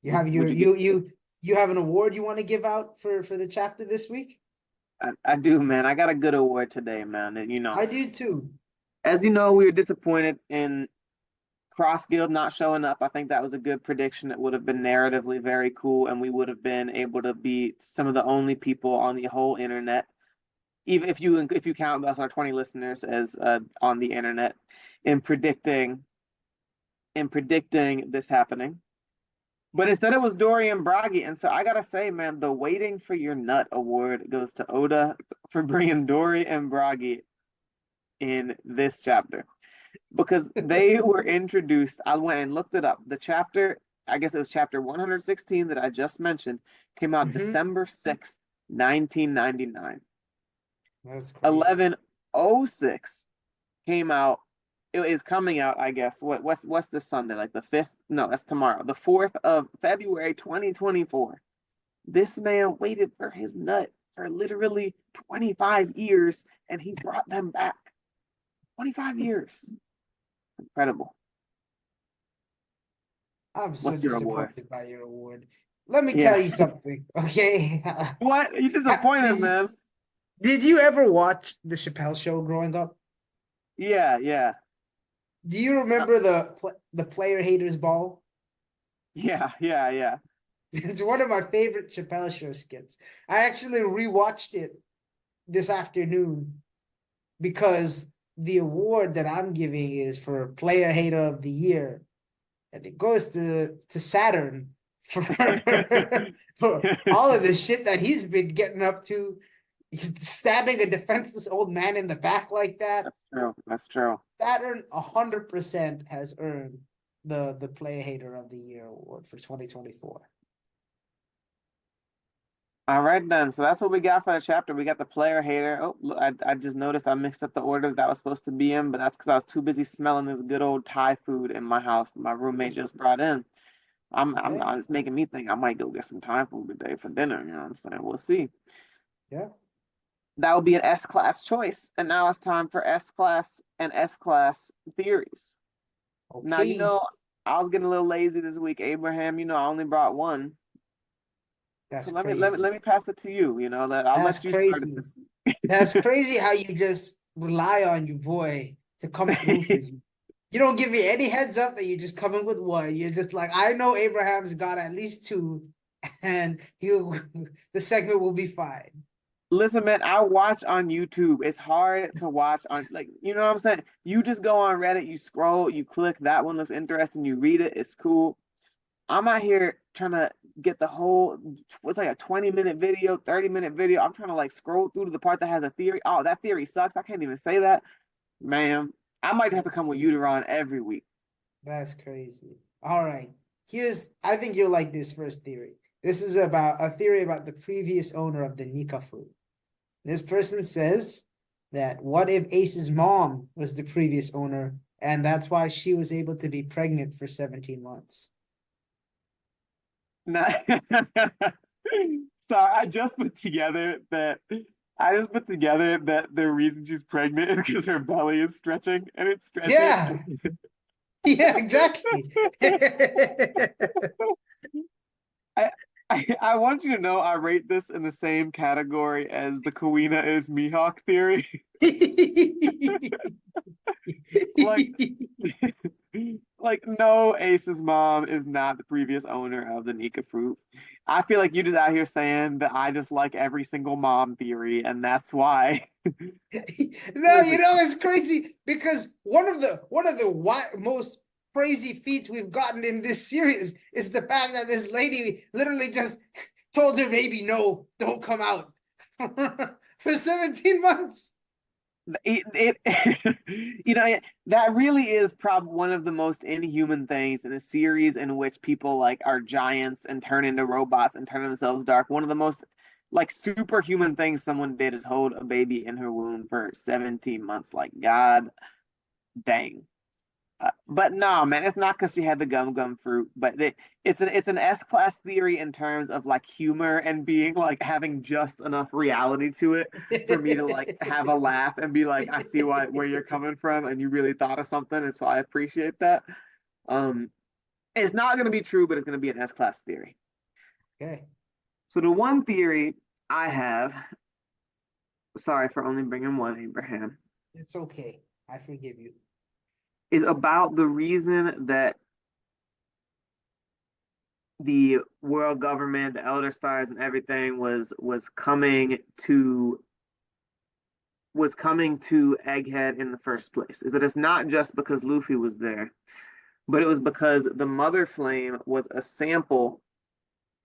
Speaker 1: You have your
Speaker 2: Would you get?
Speaker 1: you have an award you want to give out for the chapter this week?
Speaker 2: I do, man. I got a good award today, man. And
Speaker 1: I do too.
Speaker 2: as you know, we were disappointed in Cross Guild not showing up. I think that was a good prediction. It would have been narratively very cool, and we would have been able to be some of the only people on the whole internet, even if you count us our 20 listeners as on the internet, in predicting this happening. But instead, it was Dory and Bragi, and so I gotta say, man, the Waiting for Your Nut award goes to Oda for bringing Dory and Bragi in this chapter because they were introduced. I went and looked it up. The chapter, I guess it was chapter 116 that I just mentioned, came out
Speaker 1: Hmm.
Speaker 2: December 6th, 1999.
Speaker 1: That's crazy.
Speaker 2: 1106 came out. It is coming out, I guess. What's this Sunday? Like the 5th? No, that's tomorrow. The 4th of February 2024. This man waited for his nut for literally 25 years and he brought them back. 25 years. Incredible.
Speaker 1: I'm so
Speaker 2: What's your award?
Speaker 1: disappointed by your award. Let me
Speaker 2: Yeah.
Speaker 1: tell you something, okay?
Speaker 2: What? You disappointed,
Speaker 1: Did you,
Speaker 2: man.
Speaker 1: did you ever watch the Chappelle Show growing up?
Speaker 2: Yeah, yeah.
Speaker 1: Do you
Speaker 2: Uh,
Speaker 1: remember the player haters ball?
Speaker 2: yeah.
Speaker 1: It's one of my favorite Chappelle Show skits. I actually rewatched it this afternoon because the award that I'm giving is for Player Hater of the Year, and it goes to Saturn for for all of the shit that he's been getting up to, stabbing a defenseless old man in the back like that.
Speaker 2: That's true. That's true.
Speaker 1: Saturn 100% has earned the Player Hater of the Year award for 2024.
Speaker 2: All right then. So that's what we got for the chapter. We got the player hater. Oh, look, I just noticed I mixed up the order that was supposed to be in, but that's because I was too busy smelling this good old Thai food in my house that my roommate just brought in.
Speaker 1: Okay,
Speaker 2: It's making me think I might go get some Thai food today for dinner. You know what I'm saying? We'll see.
Speaker 1: yeah,
Speaker 2: That would be an S class choice. And now it's time for S class and F class theories. Now,
Speaker 1: okay,
Speaker 2: I was getting a little lazy this week, Abraham. I only brought one. So
Speaker 1: that's
Speaker 2: let
Speaker 1: crazy.
Speaker 2: me pass it to you. I'll
Speaker 1: That's
Speaker 2: let you start it
Speaker 1: crazy.
Speaker 2: this
Speaker 1: That's
Speaker 2: week.
Speaker 1: crazy how you just rely on your boy to come through for you. You don't give me any heads up that you're just coming with one. You're just like, I know Abraham's got at least two, and he'll the segment will be fine.
Speaker 2: Listen, man, I watch on YouTube. It's hard to watch on, like, you know what I'm saying? You just go on Reddit, you scroll, you click, that one looks interesting, you read it, it's cool. I'm out here trying to get the whole, what's like a 20-minute video, 30-minute video. I'm trying to like scroll through to the part that has a theory. Oh, that theory sucks. I can't even say that. Man, I might have to come with Uteron every week.
Speaker 1: That's crazy. All right. I think you'll like this first theory. This is about a theory about the previous owner of the Nika fruit. This person says that what if Ace's mom was the previous owner, and that's why she was able to be pregnant for 17 months?
Speaker 2: Nah. So I just put together that the reason she's pregnant is because her belly is stretching and it's stretching.
Speaker 1: Yeah, yeah, exactly.
Speaker 2: I, I want you to know I rate this in the same category as the Kawina is Mihawk theory. Like, like no, Ace's mom is not the previous owner of the Nika fruit. I feel like you just out here saying that I just like every single mom theory, and that's why.
Speaker 1: No, it's crazy because one of the most crazy feats we've gotten in this series is the fact that this lady literally just told her baby, no, don't come out for 17 months.
Speaker 2: That really is probably one of the most inhuman things in a series in which people like are giants and turn into robots and turn themselves dark. One of the most like superhuman things someone did is hold a baby in her womb for 17 months. Like, God dang. But no, man, it's not because she had the gum fruit, but it's an S class theory in terms of like humor and being like having just enough reality to it for me to like have a laugh and be like, I see where you're coming from, and you really thought of something, and so I appreciate that. Um, it's not going to be true, but it's going to be an S class theory.
Speaker 1: Okay.
Speaker 2: So the one theory I have, sorry for only bringing one, Abraham,
Speaker 1: It's okay. I forgive you.
Speaker 2: is about the reason that the world government, the Elder Stars, and everything was coming to Egghead in the first place. Is that it's not just because Luffy was there, but it was because the Mother Flame was a sample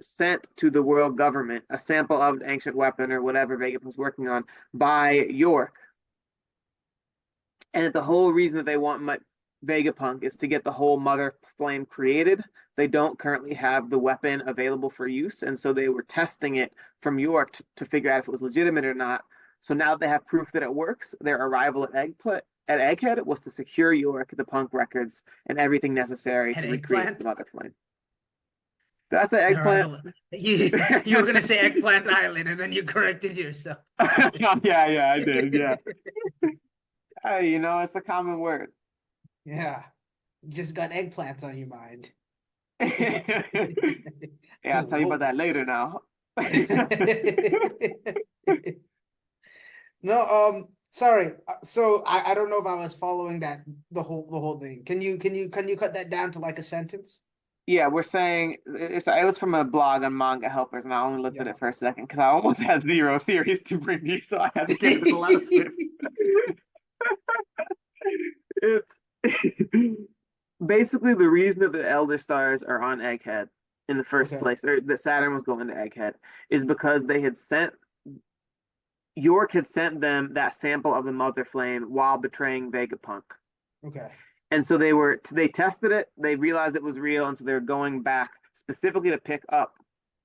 Speaker 2: sent to the world government, a sample of an ancient weapon or whatever Vegapunk was working on by York. And the whole reason that they want Vegapunk is to get the whole Mother Flame created. They don't currently have the weapon available for use, and so they were testing it from York to figure out if it was legitimate or not. So now that they have proof that it works, their arrival at Egghead was to secure York, the Punk records, and everything necessary
Speaker 1: An
Speaker 2: to recreate
Speaker 1: eggplant?
Speaker 2: the Mother Flame. Did I say eggplant?
Speaker 1: Arrival. You were gonna say Eggplant Island, and then you corrected yourself.
Speaker 2: Yeah, I did. Yeah. Hey, it's a common word.
Speaker 1: Yeah. You just got eggplants on your mind.
Speaker 2: Yeah, I'll tell you about that later now.
Speaker 1: No, sorry. So I don't know if I was following that the whole thing. Can you cut that down to like a sentence?
Speaker 2: Yeah, we're saying it was from a blog on Manga Helpers, and I only looked at
Speaker 1: Yeah.
Speaker 2: it for a second because I almost had zero theories to bring you, so I had to get it to the last bit. It's basically the reason that the Elder Stars are on Egghead in the first
Speaker 1: Okay.
Speaker 2: place, or that Saturn was going to Egghead, is because York had sent them that sample of the Mother Flame while betraying Vegapunk.
Speaker 1: Okay.
Speaker 2: And so they tested it, they realized it was real, and so they're going back specifically to pick up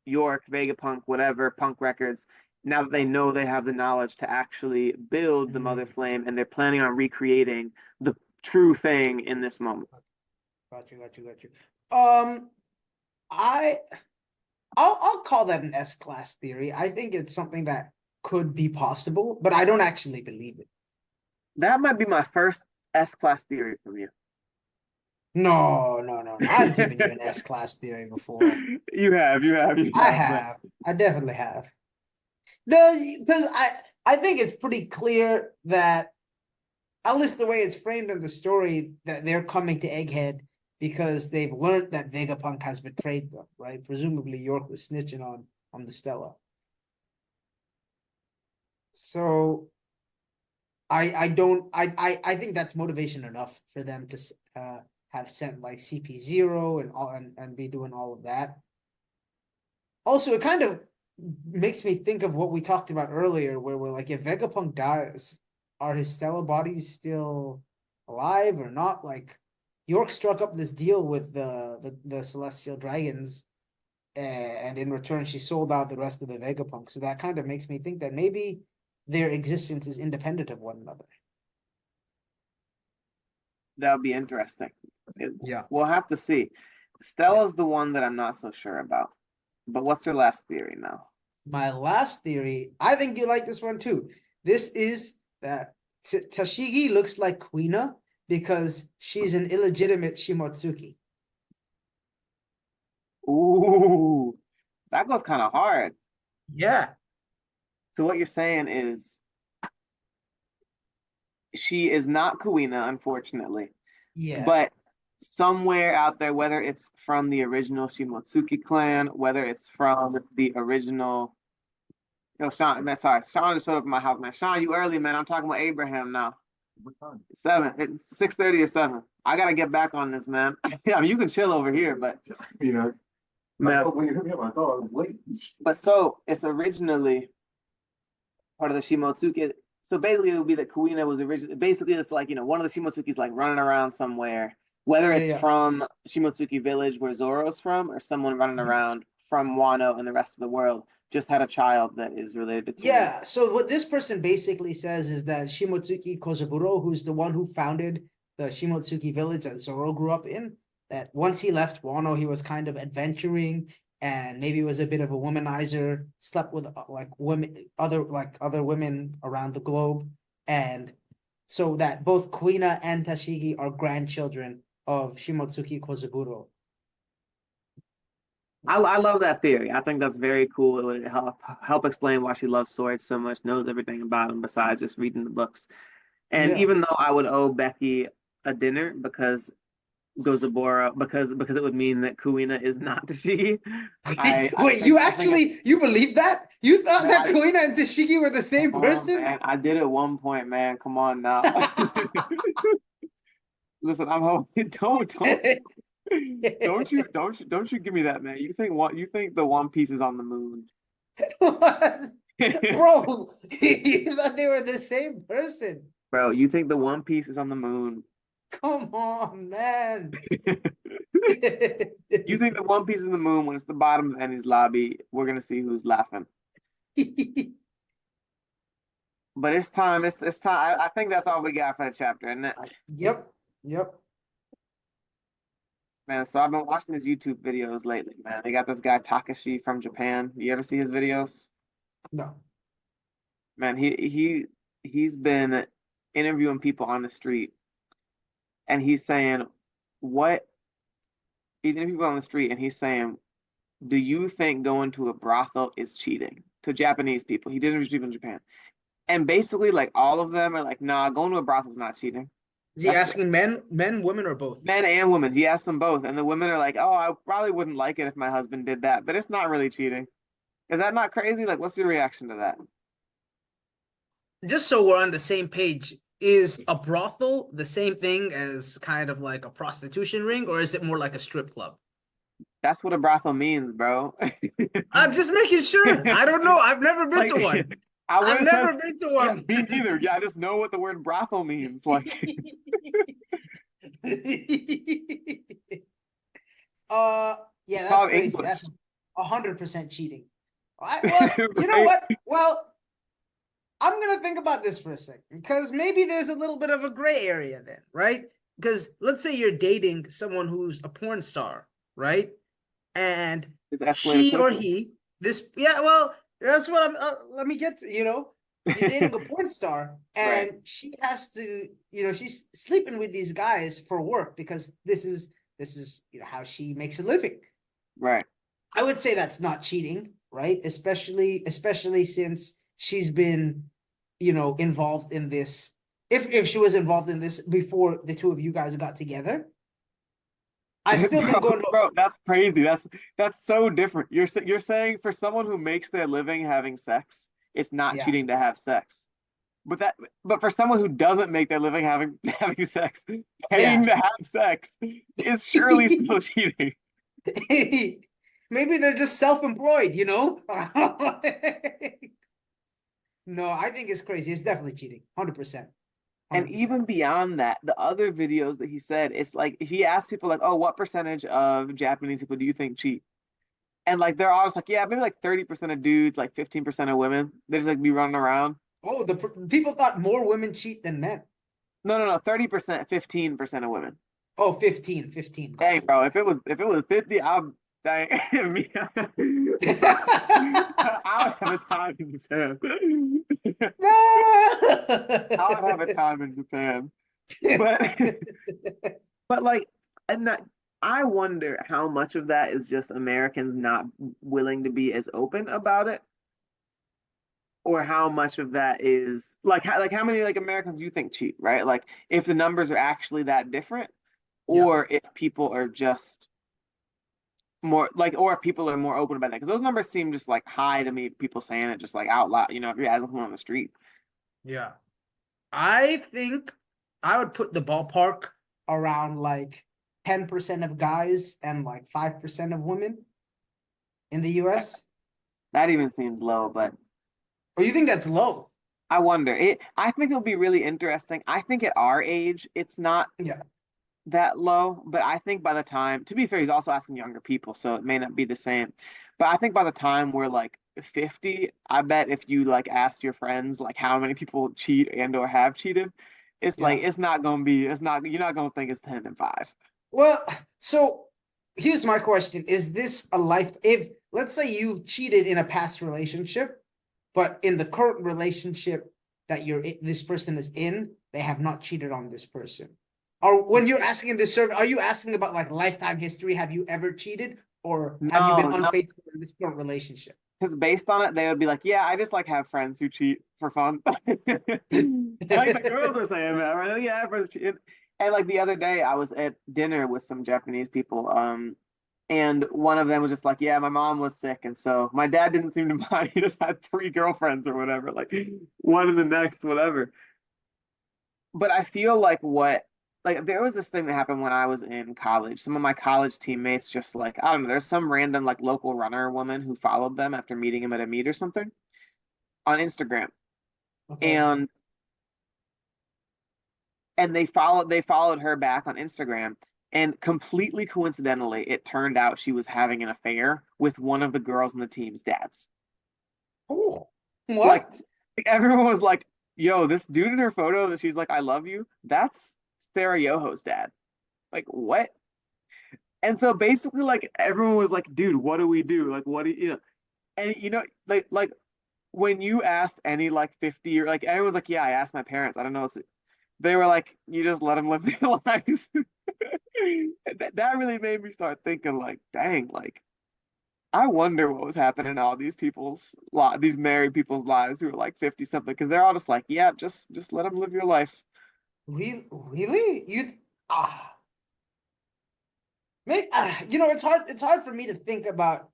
Speaker 2: York, Vegapunk, whatever, Punk Records, now that they know they have the knowledge to actually build the Mother Flame, and they're planning on recreating the true thing in this moment.
Speaker 1: Got you. Um, I I'll call that an S class theory. I think it's something that could be possible, but I don't actually believe it.
Speaker 2: That might be my first S class theory from you.
Speaker 1: No. I've given you an S class theory before.
Speaker 2: You
Speaker 1: I
Speaker 2: have, but
Speaker 1: have. I definitely have. No, because I think it's pretty clear that at least the way it's framed in the story that they're coming to Egghead because they've learned that Vegapunk has betrayed them, right? Presumably York was snitching on the Stella. So I don't I think that's motivation enough for them to have sent like CP0 and all and be doing all of that. Also, it kind of makes me think of what we talked about earlier, where we're like, if Vegapunk dies, are his stellar bodies still alive or not? Like, York struck up this deal with the Celestial Dragons, and in return, she sold out the rest of the Vegapunk. So that kind of makes me think that maybe their existence is independent of one another.
Speaker 2: That would be interesting.
Speaker 1: Yeah.
Speaker 2: We'll have to see. Stella's the one that I'm not so sure about. But what's your last theory now?
Speaker 1: My last theory, I think you like this one too. This is that Tashigi looks like Kuina because she's an illegitimate Shimotsuki.
Speaker 2: Ooh, that goes kind of hard.
Speaker 1: Yeah.
Speaker 2: So what you're saying is she is not Kuina, unfortunately,
Speaker 1: Yeah.
Speaker 2: but somewhere out there, whether it's from the original Shimotsuki clan, whether it's from the original. Yo, Sean, man, sorry, Sean just showed up at my house, man. Sean, you early, man. I'm talking about Abraham now. What time? 7. It's 6:30 or 7. I gotta get back on this, man. I mean, you can chill over here, but
Speaker 3: You know,
Speaker 2: man.
Speaker 3: when you hit me up, I thought I was late.
Speaker 2: But so it's originally part of the Shimotsuki. So basically, it would be that Kuina was originally basically it's like one of the Shimotsuki's like running around somewhere, whether
Speaker 1: Yeah,
Speaker 2: it's
Speaker 1: yeah.
Speaker 2: from Shimotsuki village where Zoro's from, or someone running around from Wano and the rest of the world, just had a child that is related to Kuina.
Speaker 1: Yeah, so what this person basically says is that Shimotsuki Kozaburo, who's the one who founded the Shimotsuki village that Zoro grew up in, that once he left Wano, he was kind of adventuring and maybe was a bit of a womanizer, slept with like women, other women around the globe, and so that both Kuina and Tashigi are grandchildren of Shimotsuki Kozaburo.
Speaker 2: I love that theory. I think that's very cool. It would help explain why she loves swords so much, knows everything about them besides just reading the books. And
Speaker 1: Yeah.
Speaker 2: even though I would owe Becky a dinner because Gozabora, because it would mean that Kuina is not Tashigi, I
Speaker 1: Wait,
Speaker 2: think
Speaker 1: you
Speaker 2: I think it's
Speaker 1: actually you believe that? You thought
Speaker 2: man,
Speaker 1: that Kuina and Tashigi were the
Speaker 2: come
Speaker 1: same
Speaker 2: on,
Speaker 1: person?
Speaker 2: man. I did at one point, man. Come on now. Listen, I'm hoping don't you give me that, man. You think the One Piece is on the moon.
Speaker 1: What? Bro, you thought they were the same person.
Speaker 2: Bro, you think the One Piece is on the moon.
Speaker 1: Come on, man.
Speaker 2: You think the One Piece is in the moon when it's the bottom of Eni's lobby, we're gonna see who's laughing. But it's time. It's time. I think that's all we got for the chapter, isn't it?
Speaker 1: Yep. Yep.
Speaker 2: Man, so I've been watching his YouTube videos lately, man. They got this guy Takashi from Japan. You ever see his videos?
Speaker 1: No.
Speaker 2: Man, he's been interviewing people on the street, and he's saying, "What?" He's interviewing people on the street, and he's saying, "Do you think going to a brothel is cheating?" To Japanese people. He did interview people in Japan, and basically, like all of them are like, "Nah, going to a brothel is not cheating."
Speaker 1: Is he
Speaker 2: That's
Speaker 1: asking men, women, or both?
Speaker 2: men and women. He asked them both, and the women are like, "Oh, I probably wouldn't like it if my husband did that, but it's not really cheating." Is that not crazy? Like, what's your reaction to that?
Speaker 1: Just so we're on the same page, is a brothel the same thing as kind of like a prostitution ring, or is it more like a strip club?
Speaker 2: That's what a brothel means, bro.
Speaker 1: I'm just making sure. I don't know. I've never been to
Speaker 2: Like,
Speaker 1: one.
Speaker 2: I would
Speaker 1: I've
Speaker 2: have said,
Speaker 1: never been to
Speaker 2: yeah,
Speaker 1: one.
Speaker 2: me neither. Yeah, I just know what the word brothel means. Like,
Speaker 1: uh, yeah,
Speaker 2: it's
Speaker 1: that's
Speaker 2: called
Speaker 1: crazy.
Speaker 2: English.
Speaker 1: That's 100% cheating. Well, you know
Speaker 2: Right?
Speaker 1: what? Well, I'm gonna think about this for a second because maybe there's a little bit of a gray area then, right? Because let's say you're dating someone who's a porn star, right? And
Speaker 2: It's escalated
Speaker 1: she or
Speaker 2: quickly.
Speaker 1: he, yeah, well, that's what I'm. Let me get to, you're dating a porn star,
Speaker 2: Right,
Speaker 1: and she has to, she's sleeping with these guys for work because this is how she makes a living.
Speaker 2: right.
Speaker 1: I would say that's not cheating, right? Especially since she's been, involved in this. If she was involved in this before the two of you guys got together, I still think
Speaker 2: Bro,
Speaker 1: going to.
Speaker 2: bro, that's crazy. That's so different. You're saying for someone who makes their living having sex, it's not
Speaker 1: Yeah,
Speaker 2: cheating to have sex. But for someone who doesn't make their living having sex, paying
Speaker 1: yeah.
Speaker 2: to have sex is surely still cheating.
Speaker 1: Maybe they're just self-employed, you know? No, I think it's crazy. It's definitely cheating. 100%.
Speaker 2: And
Speaker 1: 100%.
Speaker 2: even beyond that, the other videos that he said, it's like if he asked people like, "Oh, what percentage of Japanese people do you think cheat?" And like they're all just like, "Yeah, maybe like 30% of dudes, like 15% of women." They just like be running around.
Speaker 1: Oh, the people thought more women cheat than men.
Speaker 2: No, no, no, 30%, 15% of women.
Speaker 1: Oh, 15, 15.
Speaker 2: Dang,
Speaker 1: Got you.
Speaker 2: bro,
Speaker 1: Got
Speaker 2: if it was 50, I'm dang me.
Speaker 1: you.
Speaker 2: I would have a time in Japan. I would have a
Speaker 1: No.
Speaker 2: time in Japan. But but like and that I wonder how much of that is just Americans not willing to be as open about it, or how much of that is like how many like Americans do you think cheat, right? Like if the numbers are actually that different,
Speaker 1: Yeah.
Speaker 2: or if people are just more like, or if people are more open about that, because those numbers seem just like high to me. People saying it just like out loud, if you're asking someone on the street.
Speaker 1: Yeah. I think I would put the ballpark around like 10% of guys and like 5% of women in the US.
Speaker 2: That even seems low, but
Speaker 1: Or you think that's low?
Speaker 2: I wonder. I think it'll be really interesting. I think at our age, it's not
Speaker 1: Yeah.
Speaker 2: that low, but I think by the time, to be fair, he's also asking younger people, so it may not be the same. But I think by the time we're like 50, I bet if you like asked your friends like how many people cheat and or have cheated, it's like
Speaker 1: Yeah.
Speaker 2: it's not you're not gonna think it's 10 and 5.
Speaker 1: Well, so here's my question. Is this a life if let's say you've cheated in a past relationship, but in the current relationship that this person is in, they have not cheated on this person. Or when you're asking in this survey, are you asking about like lifetime history? Have you ever cheated or have you been
Speaker 2: No, no,
Speaker 1: unfaithful in this current relationship?
Speaker 2: because based on it, they would be like, yeah, I just like have friends who cheat for fun. Like the girls are saying that, right? Yeah, friends cheat. And like the other day, I was at dinner with some Japanese people, and one of them was just like, yeah, my mom was sick, and so my dad didn't seem to mind. He just had three girlfriends or whatever, like one in the next, whatever. But I feel like like there was this thing that happened when I was in college. Some of my college teammates just like, I don't know, there's some random like local runner woman who followed them after meeting him at a meet or something on Instagram.
Speaker 1: Okay.
Speaker 2: And they followed her back on Instagram, and completely coincidentally it turned out she was having an affair with one of the girls on the team's dads.
Speaker 1: Cool.
Speaker 2: Like
Speaker 1: What?
Speaker 2: everyone was like, yo, this dude in her photo that she's like, I love you, that's Sarah Yoho's dad. Like what? And so basically like everyone was like, dude, what do we do? Like what do and like when you asked any like 50 or like everyone's like, yeah, I asked my parents, I don't know. They were like, you just let them live their lives. That really made me start thinking like, dang, like I wonder what was happening in all these these married people's lives who are like 50 something, because they're all just like, yeah, just let them live your life.
Speaker 1: Really? Maybe, it's hard for me to think about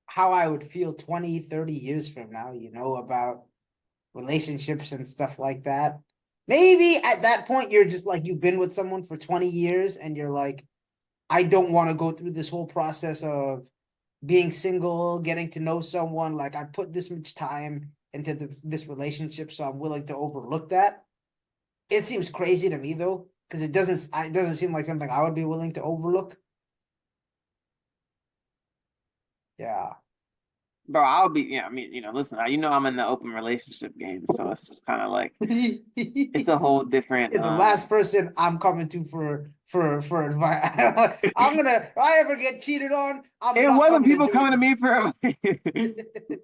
Speaker 1: how I would feel 20, 30 years from now, about relationships and stuff like that. Maybe at that point you're just like you've been with someone for 20 years and you're like, I don't want to go through this whole process of being single, getting to know someone. Like I put this much time into this relationship, so I'm willing to overlook that. It seems crazy to me though, because it doesn't seem like something I would be willing to overlook. Yeah.
Speaker 2: Bro, I'll be, yeah, I mean, listen, I'm in the open relationship game, so it's just kind of like it's a whole different
Speaker 1: You're the last person I'm coming to for advice. If I ever get cheated on, I'm
Speaker 2: it
Speaker 1: not
Speaker 2: wasn't
Speaker 1: coming to
Speaker 2: people
Speaker 1: join
Speaker 2: coming to me for
Speaker 1: you.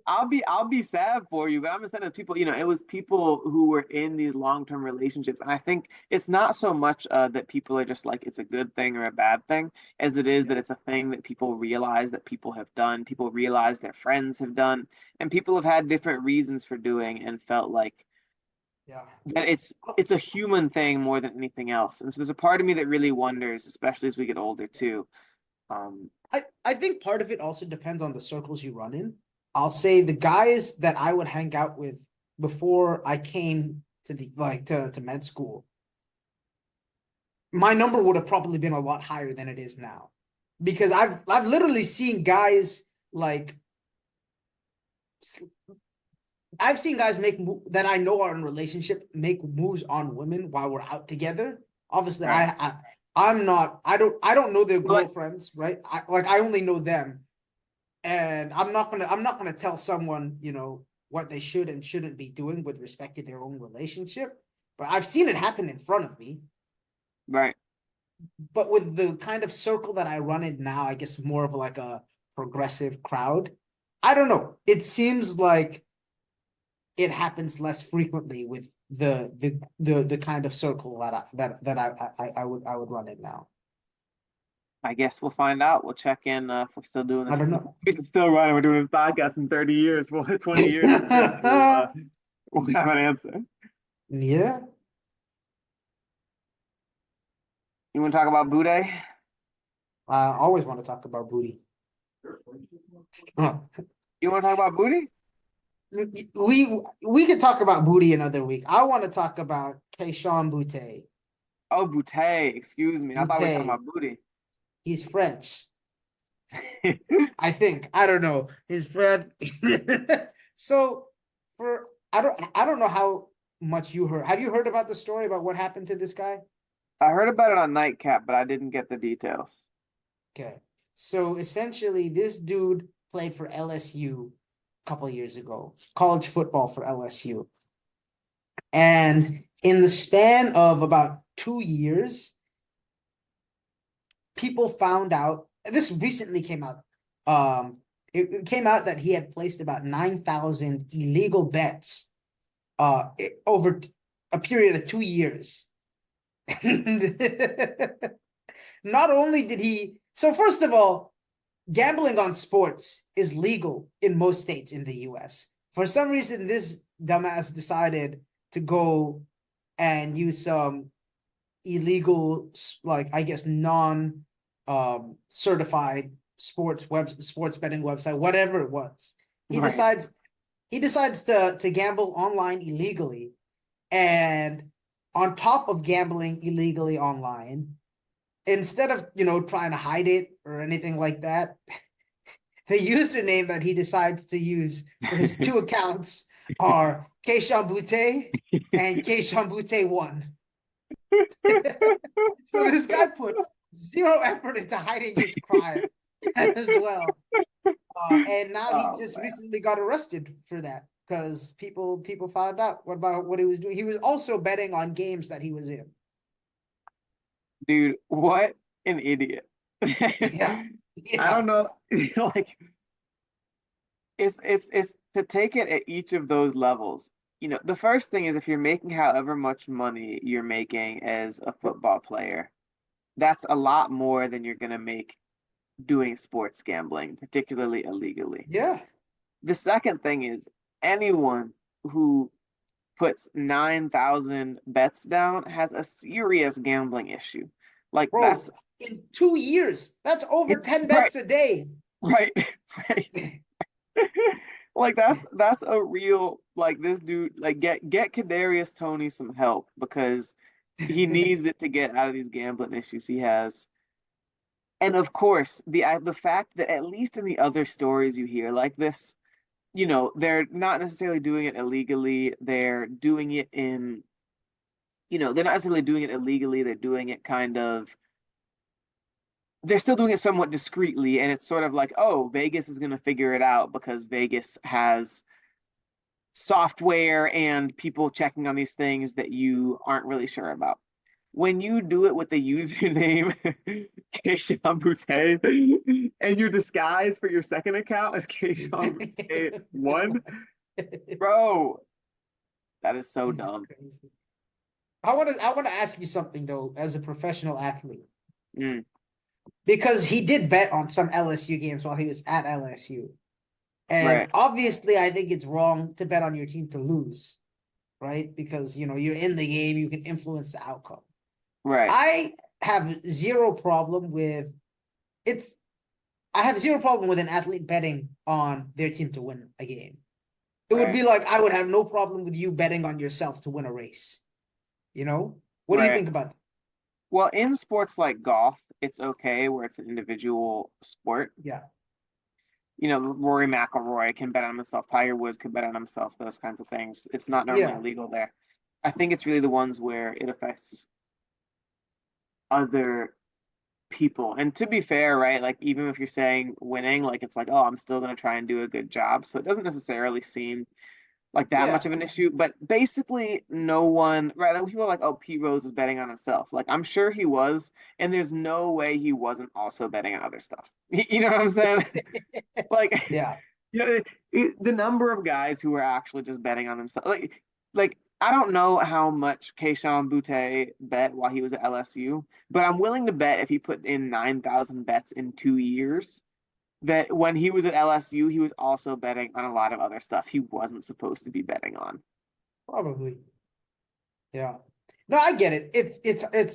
Speaker 2: I'll be sad for you, but I'm just saying it's people, it was people who were in these long-term relationships. And I think it's not so much that people are just like it's a good thing or a bad thing, as it is
Speaker 1: Yeah,
Speaker 2: that it's a thing that people realize that people have done, people realize their friends have done, and people have had different reasons for doing and felt like
Speaker 1: yeah.
Speaker 2: that it's a human thing more than anything else. And so there's a part of me that really wonders, especially as we get older too. Um,
Speaker 1: I think part of it also depends on the circles you run in. I'll say the guys that I would hang out with before I came to to med school, my number would have probably been a lot higher than it is now. Because I've literally seen guys like I've seen guys that I know are in relationship make moves on women while we're out together. Obviously,
Speaker 2: Right.
Speaker 1: I'm not. I don't know their
Speaker 2: Like,
Speaker 1: girlfriends, right? I only know them, and I'm not gonna tell someone what they should and shouldn't be doing with respect to their own relationship. But I've seen it happen in front of me.
Speaker 2: right.
Speaker 1: But with the kind of circle that I run in now, I guess more of like a progressive crowd. I don't know. It seems like it happens less frequently with the kind of circle that I would run in now.
Speaker 2: I guess we'll find out. We'll check in if we're still doing
Speaker 1: I
Speaker 2: this.
Speaker 1: don't know.
Speaker 2: If it's still running. We're doing this podcast in 30 years. Well, 20 years. We'll have an answer.
Speaker 1: Yeah,
Speaker 2: You want to talk about Bude?
Speaker 1: I always want to talk about booty. Huh.
Speaker 2: You want to talk about Booty?
Speaker 1: We could talk about booty another week. I want to talk about Keishon Butte.
Speaker 2: Oh, Boutte. Excuse me. I thought we were talking
Speaker 1: Butte.
Speaker 2: about Booty.
Speaker 1: He's French. I think. I don't know. His friend. So for I don't know how much you heard. Have you heard about the story about what happened to this guy?
Speaker 2: I heard about it on Nightcap, but I didn't get the details.
Speaker 1: Okay. So essentially this dude played for LSU a couple of years ago. College football for LSU. And in the span of about 2 years, people found out this recently came out. It came out that he had placed about 9,000 illegal bets over a period of 2 years. Not only did he, so first of all, gambling on sports is legal in most states in the US. For some reason, this dumbass decided to go and use some illegal, like I guess non certified sports betting website, whatever it was. He
Speaker 2: Right.
Speaker 1: decides he decides to gamble online illegally, and on top of gambling illegally online, instead of trying to hide it or anything like that, the username that he decides to use for his two accounts are Keishon Butte and Keishon Butte 1. So this guy put zero effort into hiding his crime as well. And now he
Speaker 2: Oh
Speaker 1: just
Speaker 2: man,
Speaker 1: recently got arrested for that because people found out about what he was doing. He was also betting on games that he was in.
Speaker 2: dude, what an idiot!
Speaker 1: Yeah.
Speaker 2: I
Speaker 1: Yeah.
Speaker 2: don't know, like it's to take it at each of those levels. The first thing is if you're making however much money you're making as a football player, that's a lot more than you're gonna make doing sports gambling, particularly illegally.
Speaker 1: Yeah.
Speaker 2: The second thing is anyone who puts 9,000 bets down has a serious gambling issue. Like that's
Speaker 1: Bro, in 2 years, that's over
Speaker 2: it,
Speaker 1: 10
Speaker 2: right,
Speaker 1: bets a day.
Speaker 2: right, right. Like that's a real like this dude like get Kadarius Toney some help because he needs it to get out of these gambling issues he has. And of course, the fact that at least in the other stories you hear like this, they're not necessarily doing it illegally. They're doing it in, they're not necessarily doing it illegally. They're doing it they're still doing it somewhat discreetly. And it's sort of like, oh, Vegas is going to figure it out because Vegas has software and people checking on these things that you aren't really sure about. When you do it with the username Keishon Boutte and your disguise for your second account is Keishon Boutte 1, bro, that is so dumb.
Speaker 1: Crazy. I want to ask you something though, as a professional athlete,
Speaker 2: Mm,
Speaker 1: because he did bet on some LSU games while he was at LSU. And
Speaker 2: right,
Speaker 1: obviously, I think it's wrong to bet on your team to lose, right? Because you're in the game, you can influence the outcome.
Speaker 2: right,
Speaker 1: I have zero problem with it's. I have zero problem with an athlete betting on their team to win a game. It would
Speaker 2: right,
Speaker 1: be like I would have no problem with you betting on yourself to win a race. You know? What do you
Speaker 2: right.
Speaker 1: think about that?
Speaker 2: Well, in sports like golf, it's okay where it's an individual sport.
Speaker 1: Yeah.
Speaker 2: Rory McIlroy can bet on himself, Tiger Woods could bet on himself, those kinds of things. It's not normally
Speaker 1: Yeah,
Speaker 2: illegal there. I think it's really the ones where it affects other people. And to be fair, right, like even if you're saying winning, like it's like, oh, I'm still gonna try and do a good job. So it doesn't necessarily seem like that much
Speaker 1: yeah,
Speaker 2: of an issue. But basically, no one, right? Like people are like, oh, Pete Rose is betting on himself. Like I'm sure he was, and there's no way he wasn't also betting on other stuff. You know what I'm saying? Like,
Speaker 1: yeah.
Speaker 2: the number of guys who are actually just betting on themselves, like I don't know how much Keishon Butte bet while he was at LSU, but I'm willing to bet if he put in 9,000 bets in 2 years, that when he was at LSU, he was also betting on a lot of other stuff he wasn't supposed to be betting on.
Speaker 1: Probably. Yeah. No, I get it. It's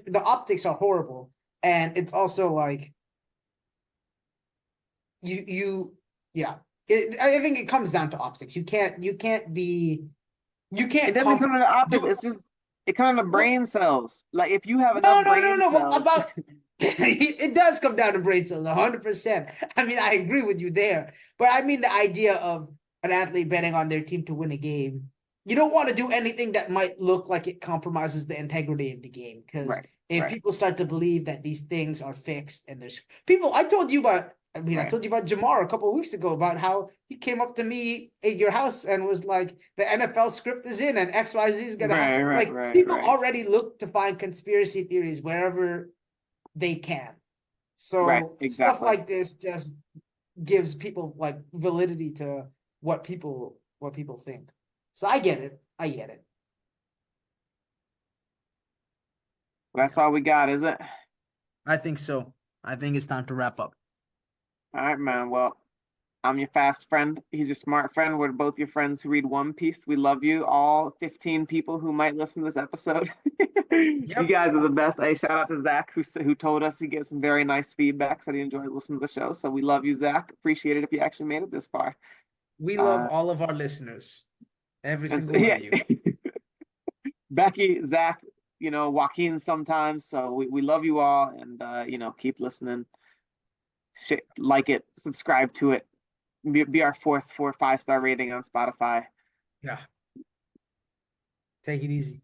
Speaker 1: the optics are horrible. And it's also like you yeah. I think it comes down to optics. You
Speaker 2: It
Speaker 1: can't
Speaker 2: doesn't
Speaker 1: comp
Speaker 2: come to the optics.
Speaker 1: do
Speaker 2: It's just it comes to
Speaker 1: well,
Speaker 2: brain cells. Like if you have enough
Speaker 1: no,
Speaker 2: brain
Speaker 1: no. Well,
Speaker 2: cells,
Speaker 1: about it does come down to brain cells, 100%. I mean, I agree with you there, but I mean the idea of an athlete betting on their team to win a game. You don't want to do anything that might look like it compromises the integrity of the game, because
Speaker 2: right,
Speaker 1: if
Speaker 2: right,
Speaker 1: people start to believe that these things are fixed and there's people, I told you about. I mean, I
Speaker 2: right,
Speaker 1: told you about Jamar a couple of weeks ago about how he came up to me at your house and was like, "The NFL script is in and XYZ is gonna happen."
Speaker 2: right, right,
Speaker 1: Like
Speaker 2: right,
Speaker 1: people
Speaker 2: right,
Speaker 1: already look to find conspiracy theories wherever they can.
Speaker 2: right,
Speaker 1: So stuff
Speaker 2: exactly.
Speaker 1: like this just gives people like validity to what people think. So I get it. I get it.
Speaker 2: That's
Speaker 1: Yeah.
Speaker 2: all we got, is it?
Speaker 1: I think so. I think it's time to wrap up.
Speaker 2: All right, man. Well, I'm your fast friend. He's your smart friend. We're both your friends who read One Piece. We love you, all 15 people who might listen to this episode. You
Speaker 1: Yep.
Speaker 2: guys are the best. Hey, shout out to Zach who told us he gets some very nice feedback, said he enjoyed listening to the show. So we love you, Zach. Appreciate it if you actually made it this far.
Speaker 1: We love
Speaker 2: Uh,
Speaker 1: all of our listeners. Every
Speaker 2: and so,
Speaker 1: single one
Speaker 2: yeah,
Speaker 1: of you.
Speaker 2: Becky, Zach, Joaquin sometimes. So we love you all, and keep listening. Like it, subscribe to it. Be our fourth 5-star rating on Spotify.
Speaker 1: Yeah. Take it easy.